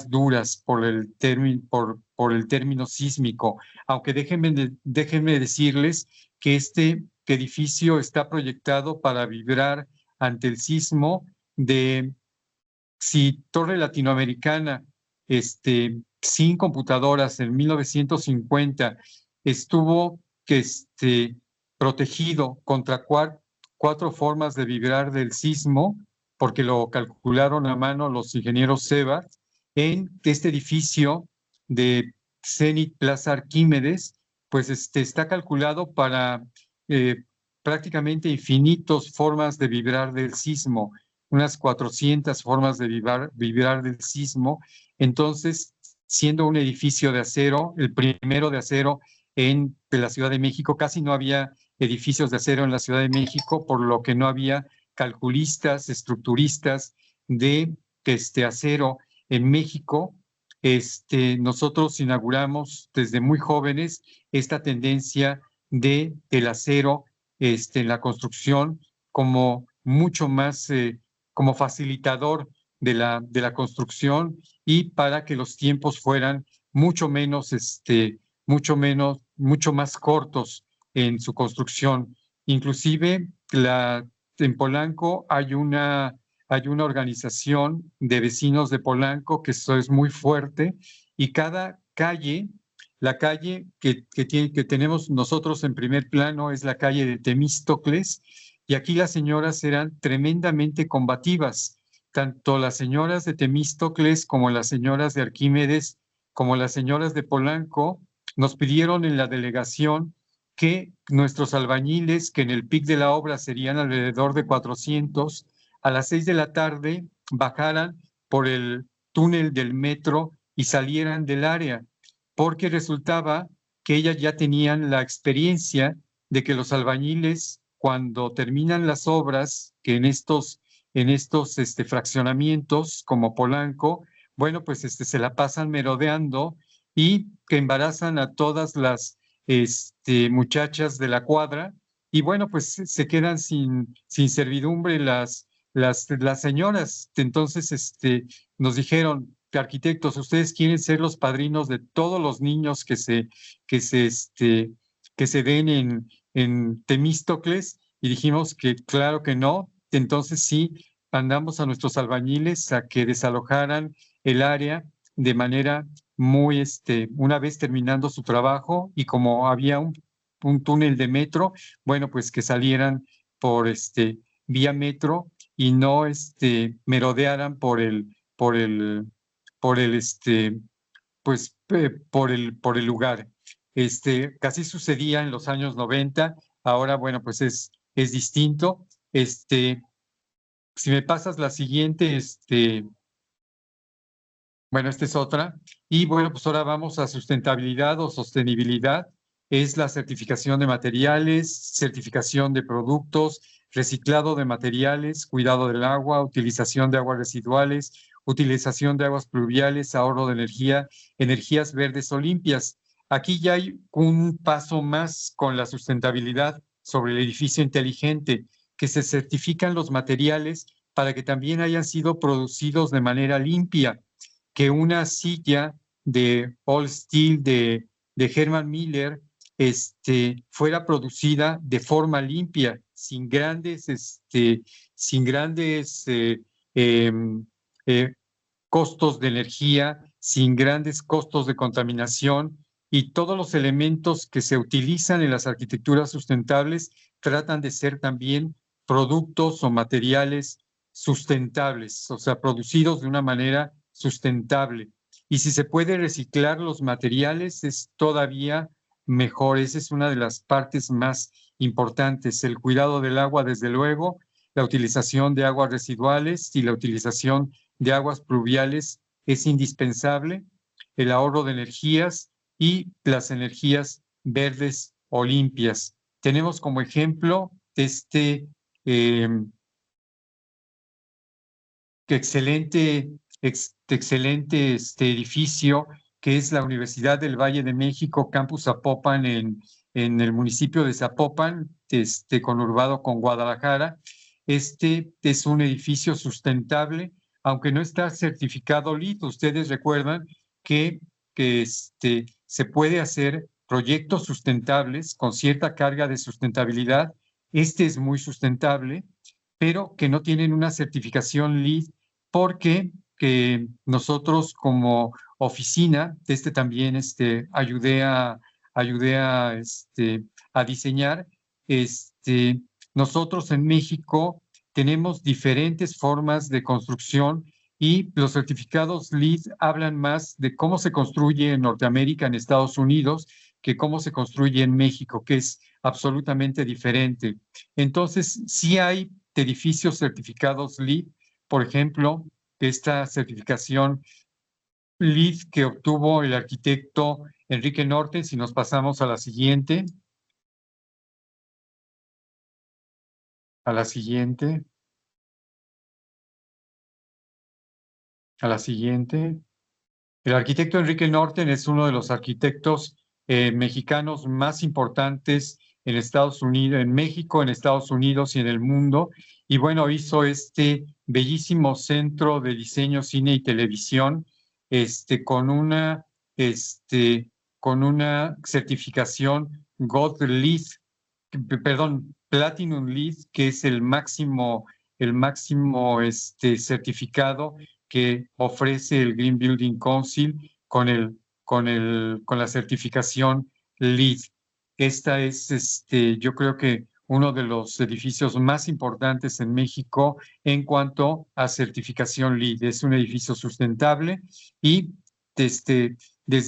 duras por el término sísmico. Aunque déjenme decirles que este edificio está proyectado para vibrar ante el sismo de, si Torre Latinoamericana, sin computadoras en 1950 estuvo protegido contra cuatro formas de vibrar del sismo, porque lo calcularon a mano los ingenieros Sebart, en este edificio de Zenit Plaza Arquímedes, pues está calculado para prácticamente infinitas formas de vibrar del sismo, unas 400 formas de vibrar del sismo. Entonces, siendo un edificio de acero, el primero de acero de la Ciudad de México, casi no había edificios de acero en la Ciudad de México, por lo que no había calculistas, estructuristas de acero en México. Nosotros inauguramos desde muy jóvenes esta tendencia del acero en la construcción como mucho más, como facilitador de la construcción, y para que los tiempos fueran mucho más cortos en su construcción. Inclusive en Polanco hay una organización de vecinos de Polanco que eso es muy fuerte, y cada calle, la calle que tenemos nosotros en primer plano es la calle de Temístocles, y aquí las señoras eran tremendamente combativas, tanto las señoras de Temístocles como las señoras de Arquímedes, como las señoras de Polanco, nos pidieron en la delegación que nuestros albañiles, que en el pic de la obra serían alrededor de 400, a las 6 de la tarde bajaran por el túnel del metro y salieran del área, porque resultaba que ellas ya tenían la experiencia de que los albañiles, cuando terminan las obras, que en estos fraccionamientos como Polanco, bueno, pues se la pasan merodeando y que embarazan a todas las muchachas de la cuadra, y bueno, pues se quedan sin servidumbre las señoras. Entonces nos dijeron: arquitectos, ustedes quieren ser los padrinos de todos los niños que se que se den en Temístocles, y dijimos que claro que no. Entonces sí, mandamos a nuestros albañiles a que desalojaran el área de manera muy, una vez terminando su trabajo, y como había un túnel de metro, bueno, pues que salieran por vía metro y no merodearan por el lugar. Casi sucedía en los años 90, ahora, bueno, pues es distinto. Si me pasas la siguiente, bueno, esta es otra. Y bueno, pues ahora vamos a sustentabilidad o sostenibilidad. Es la certificación de materiales, certificación de productos, reciclado de materiales, cuidado del agua, utilización de aguas residuales, utilización de aguas pluviales, ahorro de energía, energías verdes o limpias. Aquí ya hay un paso más con la sustentabilidad sobre el edificio inteligente, que se certifican los materiales para que también hayan sido producidos de manera limpia, que una silla de All Steel de Herman Miller fuera producida de forma limpia, sin grandes, em, eh, costos de energía, sin grandes costos de contaminación, y todos los elementos que se utilizan en las arquitecturas sustentables tratan de ser también productos o materiales sustentables, o sea, producidos de una manera sustentable. Y si se puede reciclar los materiales, es todavía mejor. Esa es una de las partes más importantes. El cuidado del agua, desde luego, la utilización de aguas residuales y la utilización de aguas pluviales es indispensable, el ahorro de energías y las energías verdes o limpias. Tenemos como ejemplo excelente edificio que es la Universidad del Valle de México, Campus Zapopan, en el municipio de Zapopan, conurbado con Guadalajara. Este es un edificio sustentable, aunque no está certificado LEED. Ustedes recuerdan que se puede hacer proyectos sustentables con cierta carga de sustentabilidad. Este es muy sustentable, pero que no tienen una certificación LEED, porque que nosotros como oficina, también ayudé a diseñar. Nosotros en México tenemos diferentes formas de construcción, y los certificados LEED hablan más de cómo se construye en Norteamérica, en Estados Unidos, que cómo se construye en México, que es absolutamente diferente. Entonces, sí hay edificios certificados LEED, por ejemplo, esta certificación LEED que obtuvo el arquitecto Enrique Norte. Si nos pasamos a la siguiente. A la siguiente. A la siguiente. El arquitecto Enrique Norten es uno de los arquitectos mexicanos más importantes en Estados Unidos, en México, en Estados Unidos y en el mundo. Y bueno, hizo este bellísimo centro de diseño, cine y televisión, con una certificación Gold LEED, perdón, Platinum LEED, que es el máximo certificado que ofrece el Green Building Council con la certificación LEED. Esta es, yo creo que uno de los edificios más importantes en México en cuanto a certificación LEED. Es un edificio sustentable, y desde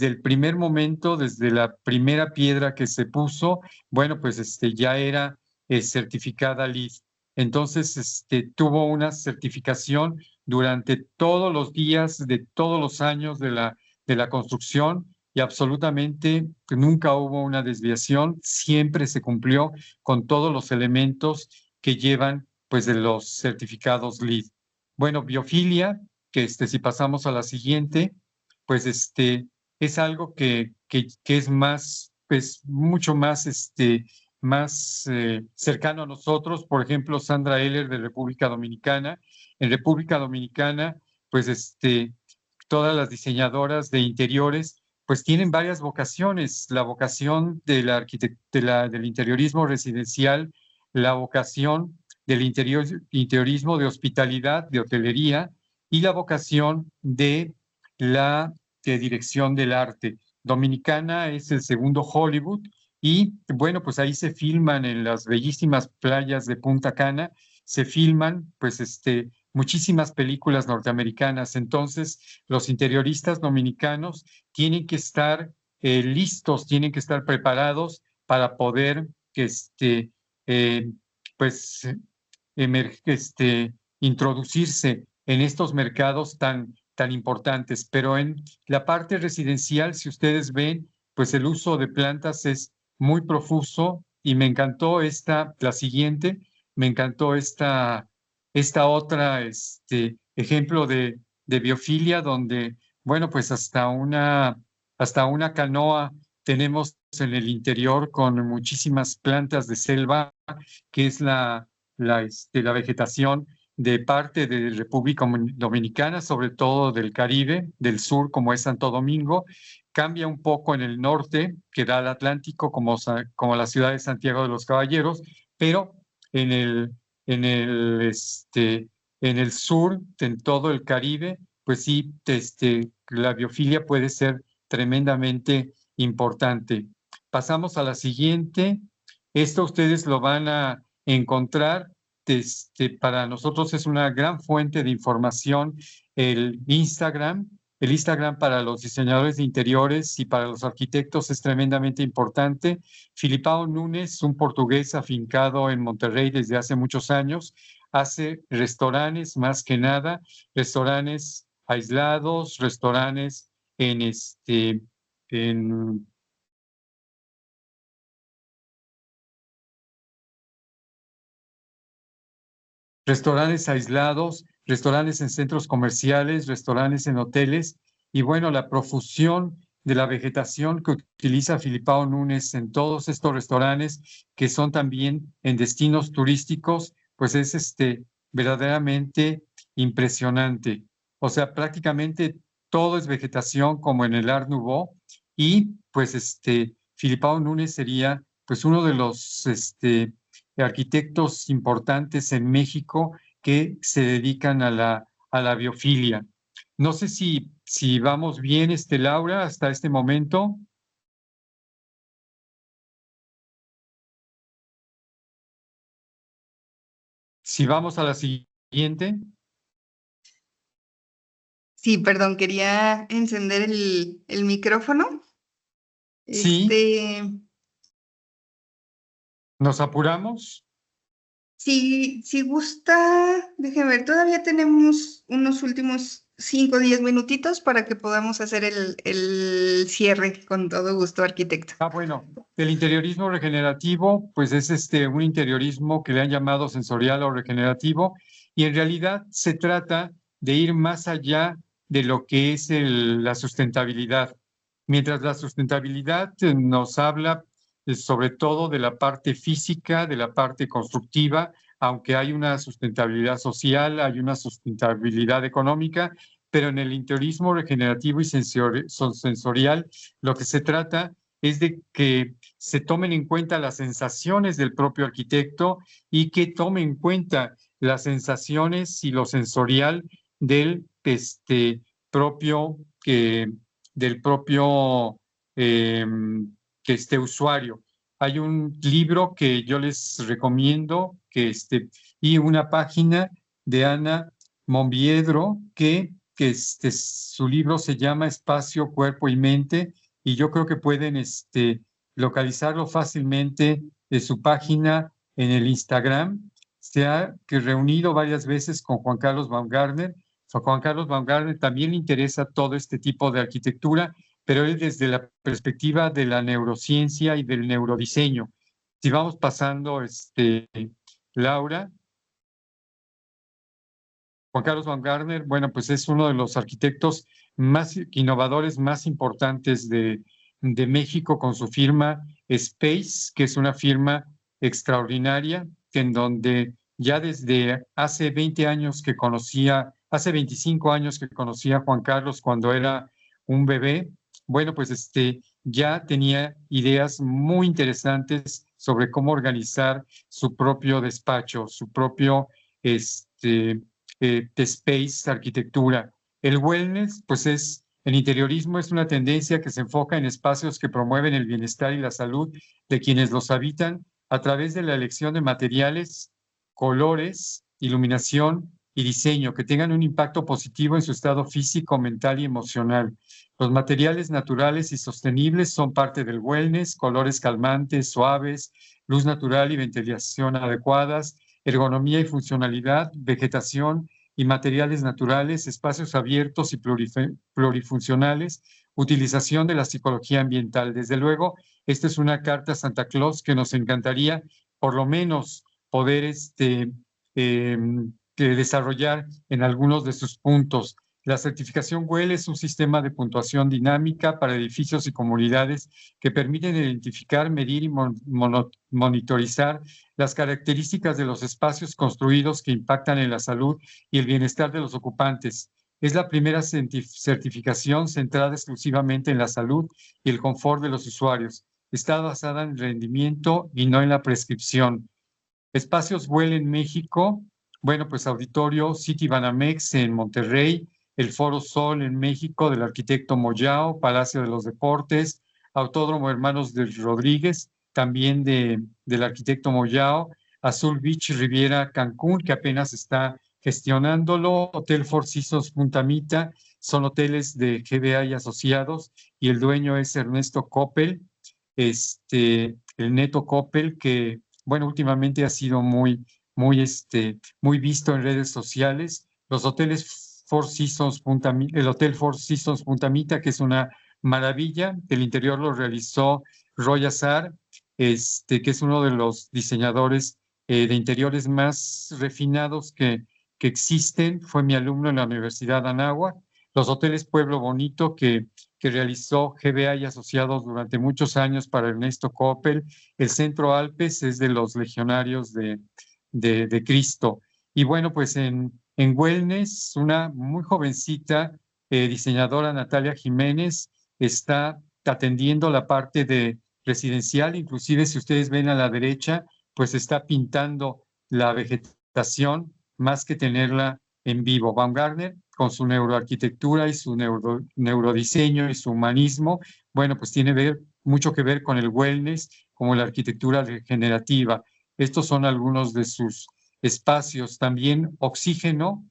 el primer momento, desde la primera piedra que se puso, bueno, pues ya era certificada LEED. Entonces, tuvo una certificación durante todos los días de todos los años de la construcción, y absolutamente nunca hubo una desviación. Siempre se cumplió con todos los elementos que llevan, pues, de los certificados LEED. Bueno, biofilia, que si pasamos a la siguiente, pues es algo que es más, pues mucho más cercano a nosotros. Por ejemplo, Sandra Heller de República Dominicana. En República Dominicana, pues todas las diseñadoras de interiores pues tienen varias vocaciones, la vocación de del interiorismo residencial, la vocación del interiorismo de hospitalidad, de hotelería, y la vocación de la dirección del arte. Dominicana es el segundo Hollywood, y bueno, pues ahí se filman en las bellísimas playas de Punta Cana, se filman pues muchísimas películas norteamericanas. Entonces, los interioristas dominicanos tienen que estar listos, tienen que estar preparados para poder eh, pues introducirse en estos mercados tan importantes. Pero en la parte residencial, si ustedes ven, pues el uso de plantas es muy profuso, y me encantó la siguiente, me encantó esta otra ejemplo de biofilia, donde, bueno, pues hasta una canoa tenemos en el interior con muchísimas plantas de selva, que es la vegetación de parte de República Dominicana, sobre todo del Caribe, del sur, como es Santo Domingo. Cambia un poco en el norte, que da al Atlántico, como la ciudad de Santiago de los Caballeros, pero en el, en el, en el sur, en todo el Caribe, pues sí, la biofilia puede ser tremendamente importante. Pasamos a la siguiente. Esto ustedes lo van a encontrar. Para nosotros es una gran fuente de información el Instagram. El Instagram para los diseñadores de interiores y para los arquitectos es tremendamente importante. Filipao Núñez, un portugués afincado en Monterrey desde hace muchos años, hace restaurantes, más que nada, restaurantes aislados, restaurantes en restaurantes aislados, restaurantes en centros comerciales, restaurantes en hoteles, y bueno, la profusión de la vegetación que utiliza Filipao Núñez en todos estos restaurantes, que son también en destinos turísticos, pues es verdaderamente impresionante. O sea, prácticamente todo es vegetación, como en el Art Nouveau, y pues Filipao Núñez sería pues uno de los arquitectos importantes en México que se dedican a la biofilia. No sé si vamos bien, Laura, hasta este momento. Si vamos a la siguiente.
Sí, perdón, quería encender el micrófono.
Sí. ¿Nos apuramos?
Si gusta, déjeme ver, todavía tenemos unos últimos 5 o 10 minutitos para que podamos hacer el cierre con todo gusto, arquitecto.
Bueno, el interiorismo regenerativo, pues es un interiorismo que le han llamado sensorial o regenerativo, y en realidad se trata de ir más allá de lo que es la sustentabilidad. Mientras la sustentabilidad nos habla sobre todo de la parte física, de la parte constructiva, aunque hay una sustentabilidad social, hay una sustentabilidad económica, pero en el interiorismo regenerativo y sensorial, lo que se trata es de que se tomen en cuenta las sensaciones del propio arquitecto, y que tome en cuenta las sensaciones y lo sensorial del propio usuario. Hay un libro que yo les recomiendo, y una página de Ana Monviedro, que su libro se llama Espacio, Cuerpo y Mente, y yo creo que pueden localizarlo fácilmente de su página en el Instagram. Se ha reunido varias veces con Juan Carlos Baumgartner. A Juan Carlos Baumgartner también le interesa todo este tipo de arquitectura, pero él desde la perspectiva de la neurociencia y del neurodiseño. Si vamos pasando, Laura. Juan Carlos Baumgartner, bueno, pues es uno de los arquitectos más innovadores, más importantes de México, con su firma Space, que es una firma extraordinaria, en donde ya desde hace 20 años hace 25 años que conocía a Juan Carlos cuando era un bebé, bueno, pues ya tenía ideas muy interesantes sobre cómo organizar su propio despacho, su propio space, arquitectura. El wellness, pues el interiorismo es una tendencia que se enfoca en espacios que promueven el bienestar y la salud de quienes los habitan a través de la elección de materiales, colores, iluminación y diseño que tengan un impacto positivo en su estado físico, mental y emocional. Los materiales naturales y sostenibles son parte del wellness, colores calmantes, suaves, luz natural y ventilación adecuadas, ergonomía y funcionalidad, vegetación y materiales naturales, espacios abiertos y plurifuncionales, utilización de la psicología ambiental. Desde luego, esta es una carta a Santa Claus que nos encantaría por lo menos poder desarrollar en algunos de sus puntos. La certificación WELL es un sistema de puntuación dinámica para edificios y comunidades que permiten identificar, medir y monitorizar las características de los espacios construidos que impactan en la salud y el bienestar de los ocupantes. Es la primera certificación centrada exclusivamente en la salud y el confort de los usuarios. Está basada en rendimiento y no en la prescripción. Espacios WELL en México, bueno, pues Auditorio City Banamex en Monterrey, el Foro Sol en México del arquitecto Moyao, Palacio de los Deportes, Autódromo Hermanos de Rodríguez, también del arquitecto Moyao, Azul Beach Riviera Cancún, que apenas está gestionándolo, Hotel Four Seasons Punta Mita, son hoteles de GBA y asociados, y el dueño es Ernesto Coppel, el Neto Coppel, que, bueno, últimamente ha sido muy visto en redes sociales. Los hoteles Four Seasons el Hotel Four Seasons Punta Mita, que es una maravilla. El interior lo realizó Roy Azar, que es uno de los diseñadores de interiores más refinados que existen. Fue mi alumno en la Universidad de Anáhuac. Los hoteles Pueblo Bonito, que realizó GBA y asociados durante muchos años para Ernesto Coppel. El Centro Alpes es de los legionarios de Cristo. Y bueno, pues en Wellness, una muy jovencita diseñadora, Natalia Jiménez, está atendiendo la parte de residencial. Inclusive, si ustedes ven a la derecha, pues está pintando la vegetación más que tenerla en vivo. Baumgartner, con su neuroarquitectura y su neurodiseño y su humanismo, bueno, pues tiene mucho que ver con el wellness, como la arquitectura regenerativa. Estos son algunos de sus espacios. También Oxígeno,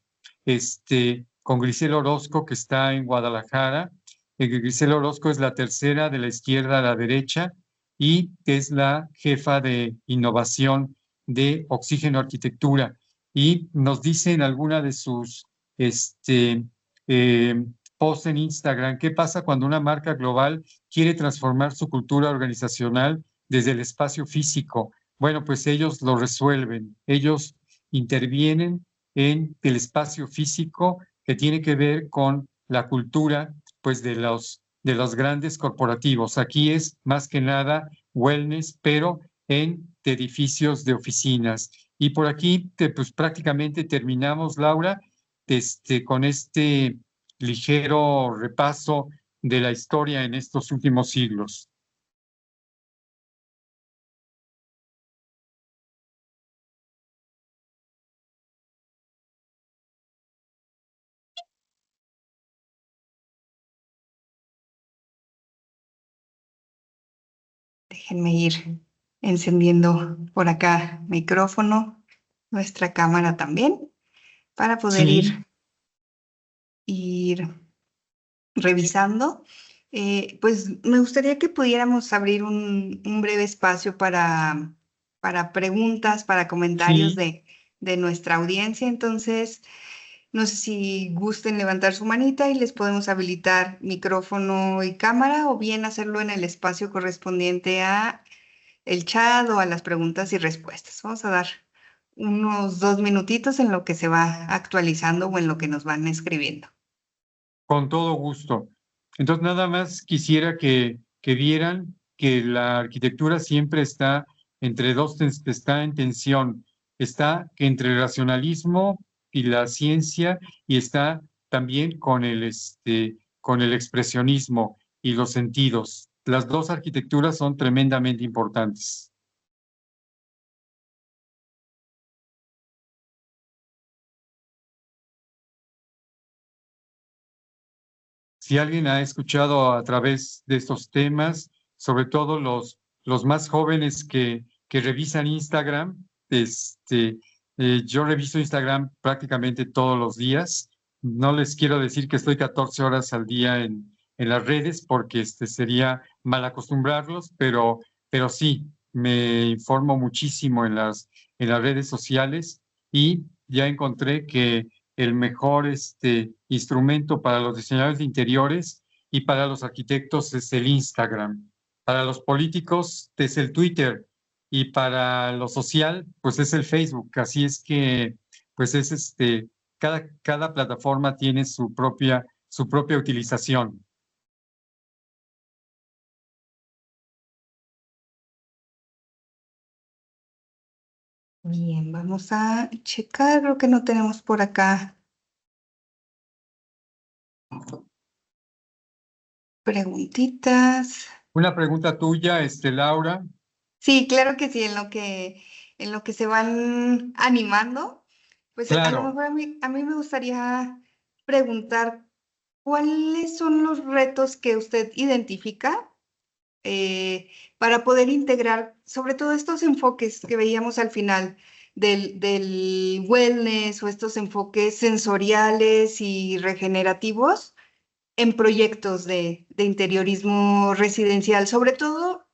con Grisel Orozco, que está en Guadalajara. Grisel Orozco es la tercera de la izquierda a la derecha y es la jefa de innovación de Oxígeno Arquitectura. Y nos dice en alguna de sus posts en Instagram, ¿qué pasa cuando una marca global quiere transformar su cultura organizacional desde el espacio físico? Bueno, pues ellos lo resuelven, ellos intervienen en el espacio físico que tiene que ver con la cultura, pues de los grandes corporativos. Aquí es más que nada wellness, pero en edificios de oficinas. Y por aquí, pues prácticamente terminamos, Laura, con este ligero repaso de la historia en estos últimos siglos.
Déjenme ir encendiendo por acá micrófono, nuestra cámara también, para poder ir revisando. Pues me gustaría que pudiéramos abrir un breve espacio para preguntas, para comentarios de nuestra audiencia. Entonces, no sé si gusten levantar su manita y les podemos habilitar micrófono y cámara, o bien hacerlo en el espacio correspondiente a el chat o a las preguntas y respuestas. Vamos a dar unos 2 minutitos en lo que se va actualizando o en lo que nos van escribiendo.
Con todo gusto. Entonces, nada más quisiera que vieran que la arquitectura siempre está está en tensión. Está entre el racionalismo y la ciencia, y está también con el expresionismo. y los sentidos. Las dos arquitecturas son tremendamente importantes. Si alguien ha escuchado a través de estos temas, sobre todo los más jóvenes que revisan Instagram, yo reviso Instagram prácticamente todos los días. No les quiero decir que estoy 14 horas al día en las redes porque sería mal acostumbrarlos, pero sí, me informo muchísimo en las redes sociales y ya encontré que el mejor instrumento para los diseñadores de interiores y para los arquitectos es el Instagram. Para los políticos es el Twitter y para lo social pues es el Facebook. Así es que pues es cada plataforma tiene su propia utilización.
Bien, vamos a checar lo que no tenemos por acá. Preguntitas.
Una pregunta tuya, Laura.
Sí, claro que sí, en lo que se van animando, pues a lo
Claro.
mejor a mí me gustaría preguntar, ¿cuáles son los retos que usted identifica para poder integrar, sobre todo estos enfoques que veíamos al final del wellness o estos enfoques sensoriales y regenerativos en proyectos de interiorismo residencial? Sobre todo,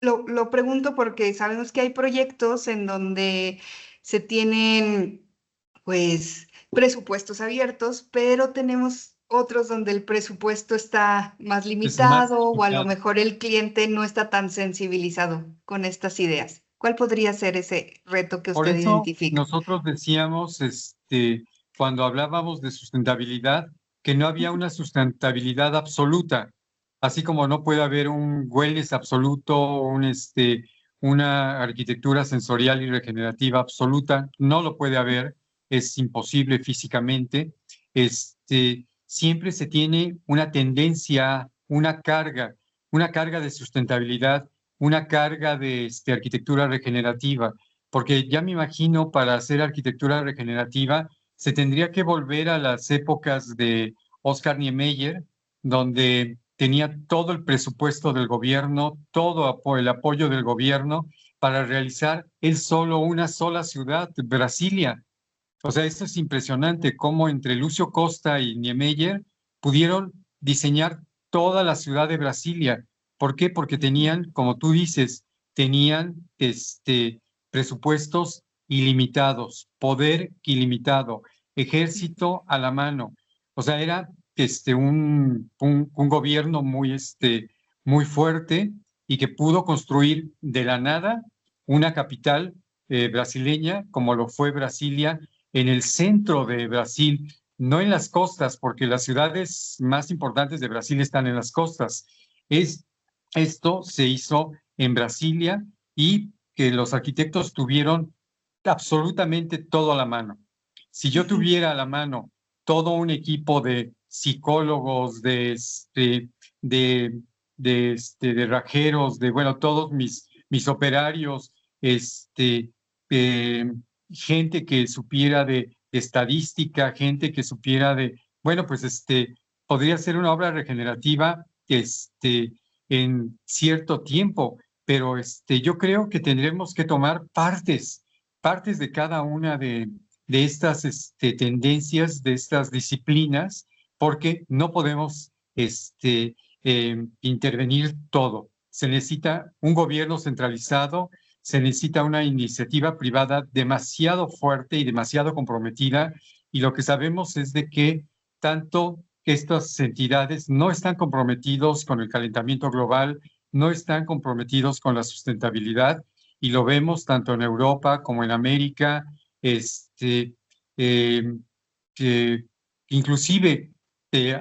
lo pregunto porque sabemos que hay proyectos en donde se tienen, pues, presupuestos abiertos, pero tenemos otros donde el presupuesto está más
Es más
limitado o a lo
limitado.
mejor el cliente no está tan sensibilizado con estas ideas. ¿Cuál podría ser ese reto que
Por
usted
eso
identifica?
nosotros decíamos, cuando hablábamos de sustentabilidad, que no había una sustentabilidad absoluta, así como no puede haber un wellness absoluto, una arquitectura sensorial y regenerativa absoluta, no lo puede haber, es imposible físicamente. Siempre se tiene una tendencia, una carga de sustentabilidad, una carga de arquitectura regenerativa, porque ya me imagino para hacer arquitectura regenerativa se tendría que volver a las épocas de Oscar Niemeyer, donde tenía todo el presupuesto del gobierno, todo el apoyo del gobierno para realizar él solo una sola ciudad, Brasilia. O sea, esto es impresionante cómo entre Lucio Costa y Niemeyer pudieron diseñar toda la ciudad de Brasilia. ¿Por qué? Porque tenían, como tú dices, tenían presupuestos ilimitados, poder ilimitado, ejército a la mano. O sea, era un gobierno muy fuerte y que pudo construir de la nada una capital brasileña como lo fue Brasilia en el centro de Brasil, no en las costas, porque las ciudades más importantes de Brasil están en las costas. Esto se hizo en Brasilia y que los arquitectos tuvieron absolutamente todo a la mano. Si yo tuviera a la mano todo un equipo de psicólogos, de rajeros, bueno, todos mis operarios, eh, gente que supiera de estadística, gente que supiera bueno, pues podría ser una obra regenerativa en cierto tiempo, pero yo creo que tendremos que tomar partes de cada una de estas tendencias, de estas disciplinas, porque no podemos intervenir todo. Se necesita un gobierno centralizado, se necesita una iniciativa privada demasiado fuerte y demasiado comprometida, y lo que sabemos es de que tanto estas entidades no están comprometidos con el calentamiento global, no están comprometidos con la sustentabilidad, y lo vemos tanto en Europa como en América, que inclusive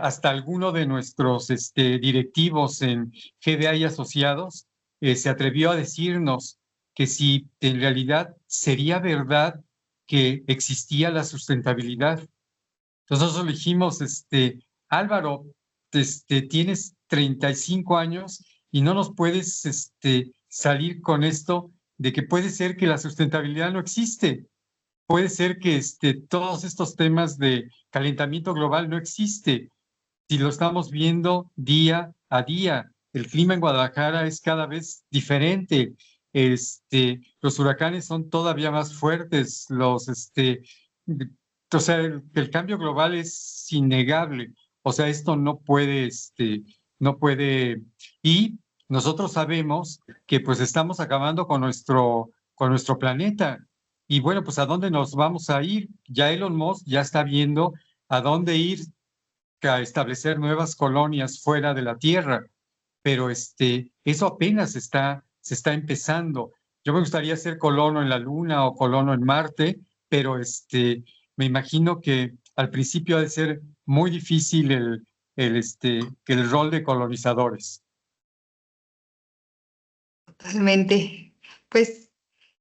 hasta alguno de nuestros directivos en GBA y asociados se atrevió a decirnos que si en realidad sería verdad que existía la sustentabilidad. Entonces nosotros le dijimos, Álvaro, tienes 35 años y no nos puedes salir con esto de que puede ser que la sustentabilidad no existe. Puede ser que todos estos temas de calentamiento global no existe. Si lo estamos viendo día a día, el clima en Guadalajara es cada vez diferente. Los huracanes son todavía más fuertes. O sea, el cambio global es innegable. O sea, esto no puede, no puede. Y nosotros sabemos que pues estamos acabando con nuestro planeta. Y bueno, pues ¿a dónde nos vamos a ir? Ya Elon Musk ya está viendo a dónde ir a establecer nuevas colonias fuera de la Tierra, pero eso apenas se está empezando. Yo me gustaría ser colono en la Luna o colono en Marte, pero me imagino que al principio ha de ser muy difícil el rol de colonizadores.
Totalmente. Pues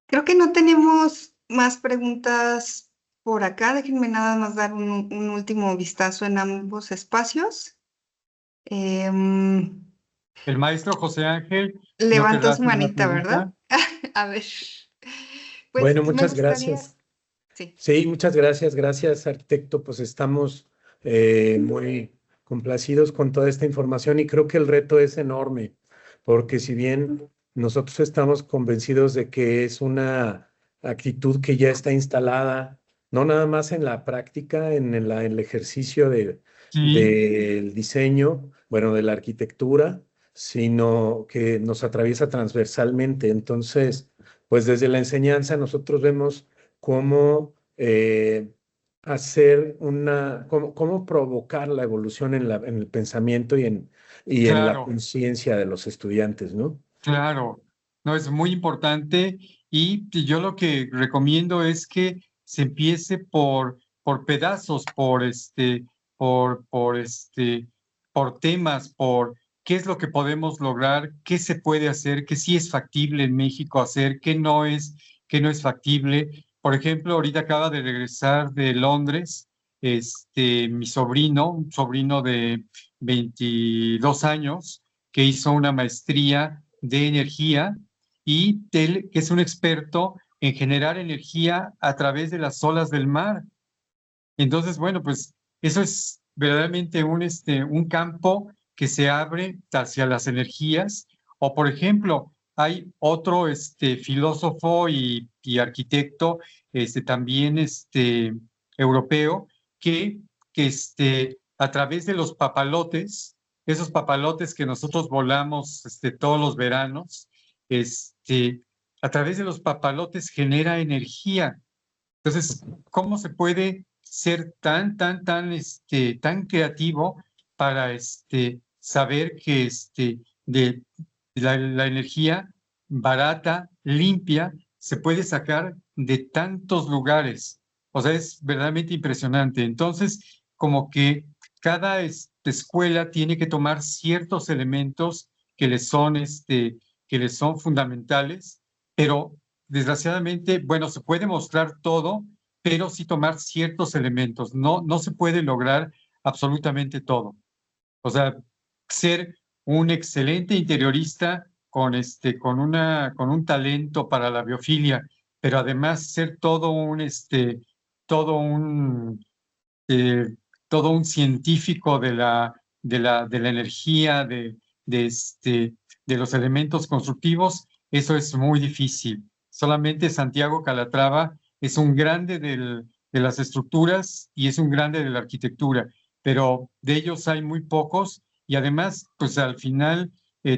creo que no tenemos más preguntas por acá. Déjenme nada más dar un último vistazo en ambos espacios.
El maestro José Ángel
Levantó su manita, ¿verdad? A ver. Pues
bueno, muchas gracias.
Sí.
Sí, muchas gracias. Gracias, arquitecto. Pues estamos muy complacidos con toda esta información y creo que el reto es enorme, porque si bien nosotros estamos convencidos de que es una actitud que ya está instalada, no nada más en la práctica, en el ejercicio del diseño, bueno, de la arquitectura, sino que nos atraviesa transversalmente. Entonces, pues desde la enseñanza nosotros vemos cómo hacer cómo provocar la evolución en el pensamiento y en la conciencia de los estudiantes, ¿no?
Claro, no, es muy importante y yo lo que recomiendo es que se empiece por pedazos, por temas, por qué es lo que podemos lograr, qué se puede hacer, qué sí es factible en México hacer, qué no es factible. Por ejemplo, ahorita acaba de regresar de Londres, mi sobrino, un sobrino de 22 años, que hizo una maestría de energía y él, que es un experto en generar energía a través de las olas del mar. Entonces, bueno, pues eso es verdaderamente un campo que se abre hacia las energías. O, por ejemplo, hay otro filósofo y arquitecto también europeo que a través de los papalotes, esos papalotes que nosotros volamos todos los veranos, a través de los papalotes genera energía. Entonces, ¿cómo se puede ser tan creativo para saber que de la energía barata, limpia, se puede sacar de tantos lugares? O sea, es verdaderamente impresionante. Entonces, como que cada escuela tiene que tomar ciertos elementos que les son fundamentales, pero desgraciadamente, bueno, se puede mostrar todo, pero sí tomar ciertos elementos. No se puede lograr absolutamente todo. O sea, ser un excelente interiorista con un talento para la biofilia, pero además ser todo todo un, eh, todo un científico de la energía, de los elementos constructivos, eso es muy difícil. Solamente Santiago Calatrava es un grande de las estructuras y es un grande de la arquitectura, pero de ellos hay muy pocos y además, pues al final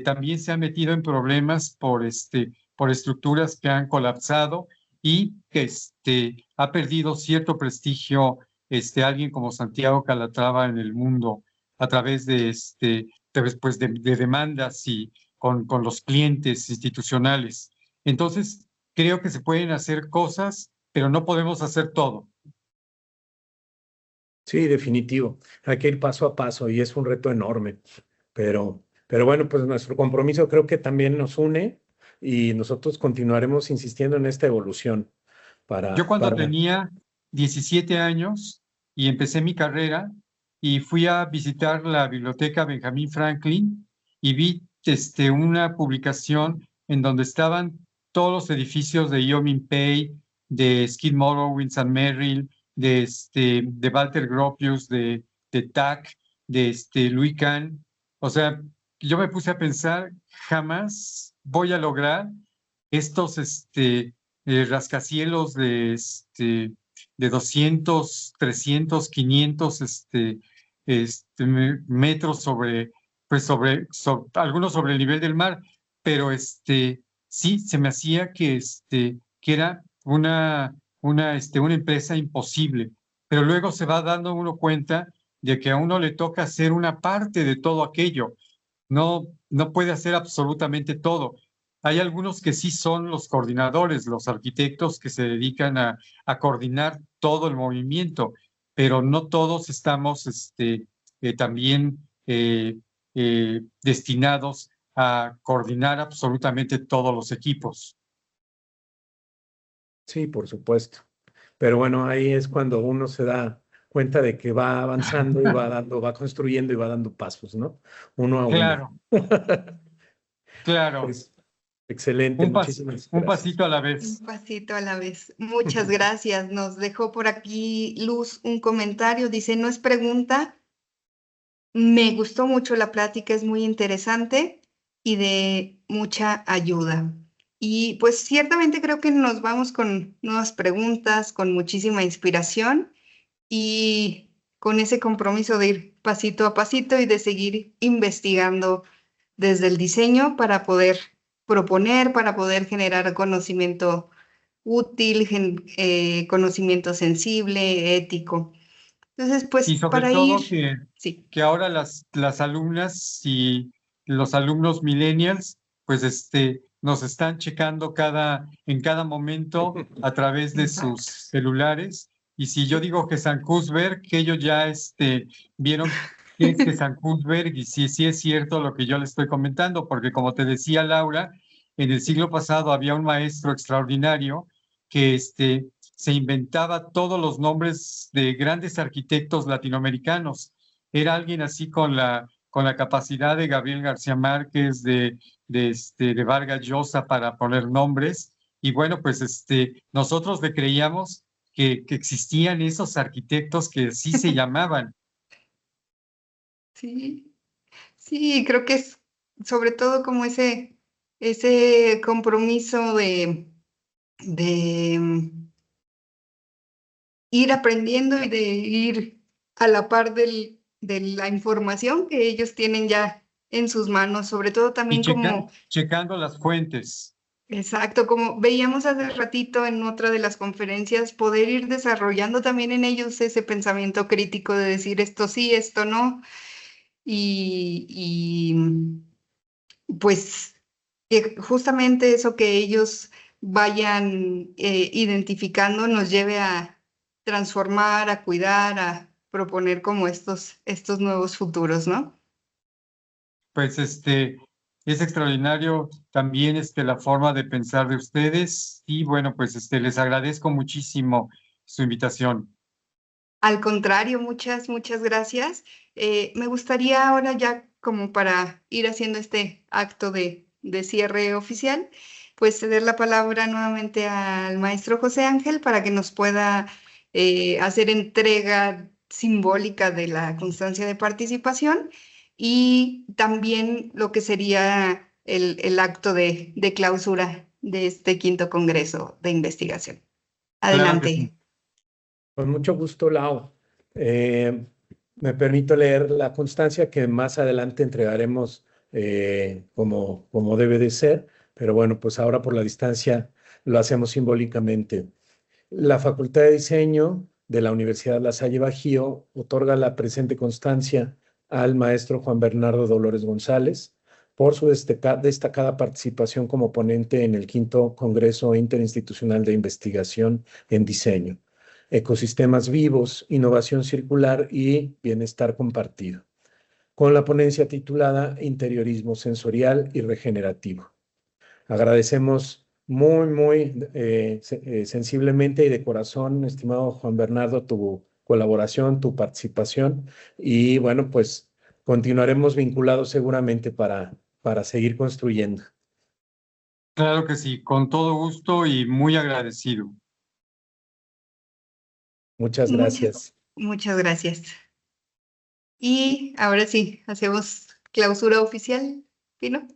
también se ha metido en problemas por estructuras que han colapsado y que ha perdido cierto prestigio alguien como Santiago Calatrava en el mundo a través pues de demandas y con los clientes institucionales. Entonces, creo que se pueden hacer cosas, pero no podemos hacer todo.
Sí, definitivo. Hay que ir paso a paso y es un reto enorme. Pero bueno, pues nuestro compromiso creo que también nos une y nosotros continuaremos insistiendo en esta evolución.
Yo cuando tenía 17 años y empecé mi carrera y fui a visitar la biblioteca Benjamin Franklin y vi una publicación en donde estaban todos los edificios de Yomi-Pei, de Skidmore, Owings and Merrill, de Walter Gropius, de TAC, Louis Kahn. O sea, yo me puse a pensar, jamás voy a lograr estos rascacielos de 200, 300, 500 metros sobre, pues algunos sobre el nivel del mar, pero sí, se me hacía que era una empresa imposible, pero luego se va dando uno cuenta de que a uno le toca hacer una parte de todo aquello, no puede hacer absolutamente todo. Hay algunos que sí son los coordinadores, los arquitectos que se dedican a coordinar todo el movimiento, pero no todos estamos también destinados a coordinar absolutamente todos los equipos.
Sí, por supuesto. Pero bueno, ahí es cuando uno se da cuenta de que va avanzando y va construyendo y va dando pasos, ¿no? Uno a
Claro,
uno.
claro.
Pues, excelente, muchísimas
un
gracias.
pasito a la vez.
Un pasito a la vez. Muchas gracias. Nos dejó por aquí Luz un comentario. Dice, no es pregunta. Me gustó mucho la plática, es muy interesante y de mucha ayuda. Y pues ciertamente creo que nos vamos con nuevas preguntas, con muchísima inspiración y con ese compromiso de ir pasito a pasito y de seguir investigando desde el diseño para poder proponer, para poder generar conocimiento útil, conocimiento sensible, ético. Entonces, pues
Y sobre
para
todo
ir, sí.
que ahora las alumnas y los alumnos millennials, pues nos están checando en cada momento a través de sus celulares. Y si yo digo que San Cuthbert, que ellos ya vieron qué es que San Cuthbert y sí es cierto lo que yo les estoy comentando, porque como te decía Laura, en el siglo pasado había un maestro extraordinario que se inventaba todos los nombres de grandes arquitectos latinoamericanos. Era alguien así con la capacidad de Gabriel García Márquez, de Vargas Llosa para poner nombres. Y bueno, pues nosotros le creíamos que existían esos arquitectos que sí se llamaban.
Sí, sí, creo que es sobre todo como ese compromiso de ir aprendiendo y de ir a la par de la información que ellos tienen ya en sus manos, sobre todo
Y
también como,
checando las fuentes.
exacto, como veíamos hace ratito en otra de las conferencias, poder ir desarrollando también en ellos ese pensamiento crítico de decir esto sí, esto no, y pues que justamente eso que ellos vayan identificando nos lleve a transformar, a cuidar, a proponer como estos nuevos futuros, ¿no?
Pues es extraordinario también la forma de pensar de ustedes y bueno, pues les agradezco muchísimo su invitación.
Al contrario, muchas gracias. Me gustaría ahora ya como para ir haciendo este acto de cierre oficial, pues ceder la palabra nuevamente al maestro José Ángel para que nos pueda hacer entrega simbólica de la constancia de participación y también lo que sería el acto de clausura de este quinto Congreso de Investigación.
Claro que sí.
Adelante.
Con mucho gusto, Lau. Me permito leer la constancia que más adelante entregaremos como debe de ser, pero bueno, pues ahora por la distancia lo hacemos simbólicamente. La Facultad de Diseño de la Universidad La Salle Bajío otorga la presente constancia al maestro Juan Bernardo Dolores González por su destacada participación como ponente en el quinto Congreso Interinstitucional de Investigación en Diseño, Ecosistemas Vivos, Innovación Circular y Bienestar Compartido, con la ponencia titulada Interiorismo Sensorial y Regenerativo. Agradecemos muy sensiblemente y de corazón, estimado Juan Bernardo, tu colaboración, tu participación y bueno, pues continuaremos vinculados seguramente para seguir construyendo.
Claro que sí, con todo gusto y muy agradecido.
Muchas gracias.
Muchas gracias. Y ahora sí, hacemos clausura oficial, Pino.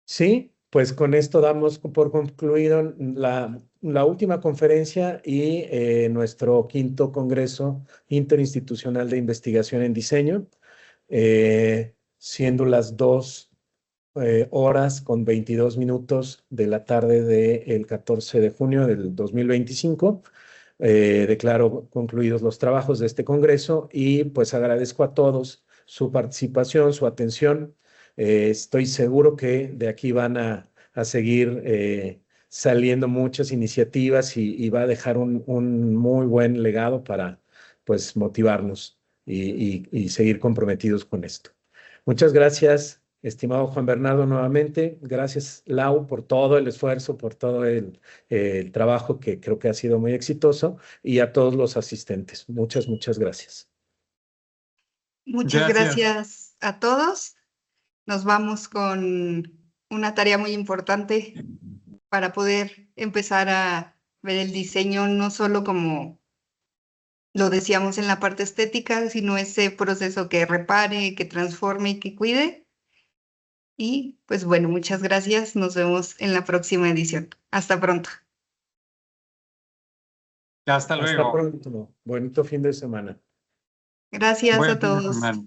Sí, pues con esto damos por concluido la última conferencia y nuestro 5º Congreso Interinstitucional de Investigación en Diseño, siendo las 2:22 de la tarde del 14 de junio del 2025. Declaro concluidos los trabajos de este Congreso y pues agradezco a todos su participación, su atención. Estoy seguro que de aquí van a seguir saliendo muchas iniciativas y va a dejar un muy buen legado para pues motivarnos y seguir comprometidos con esto. Muchas gracias, estimado Juan Bernardo, nuevamente. Gracias, Lau, por todo el esfuerzo, por todo el trabajo que creo que ha sido muy exitoso, y a todos los asistentes. Muchas, muchas gracias.
Muchas gracias a todos. Nos vamos con una tarea muy importante para poder empezar a ver el diseño no solo como lo decíamos en la parte estética, sino ese proceso que repare, que transforme y que cuide. Y pues bueno, muchas gracias. Nos vemos en la próxima edición. Hasta pronto.
Hasta luego.
Hasta pronto. Bonito fin de semana.
Gracias
Buen
a
fin de
todos.
semana.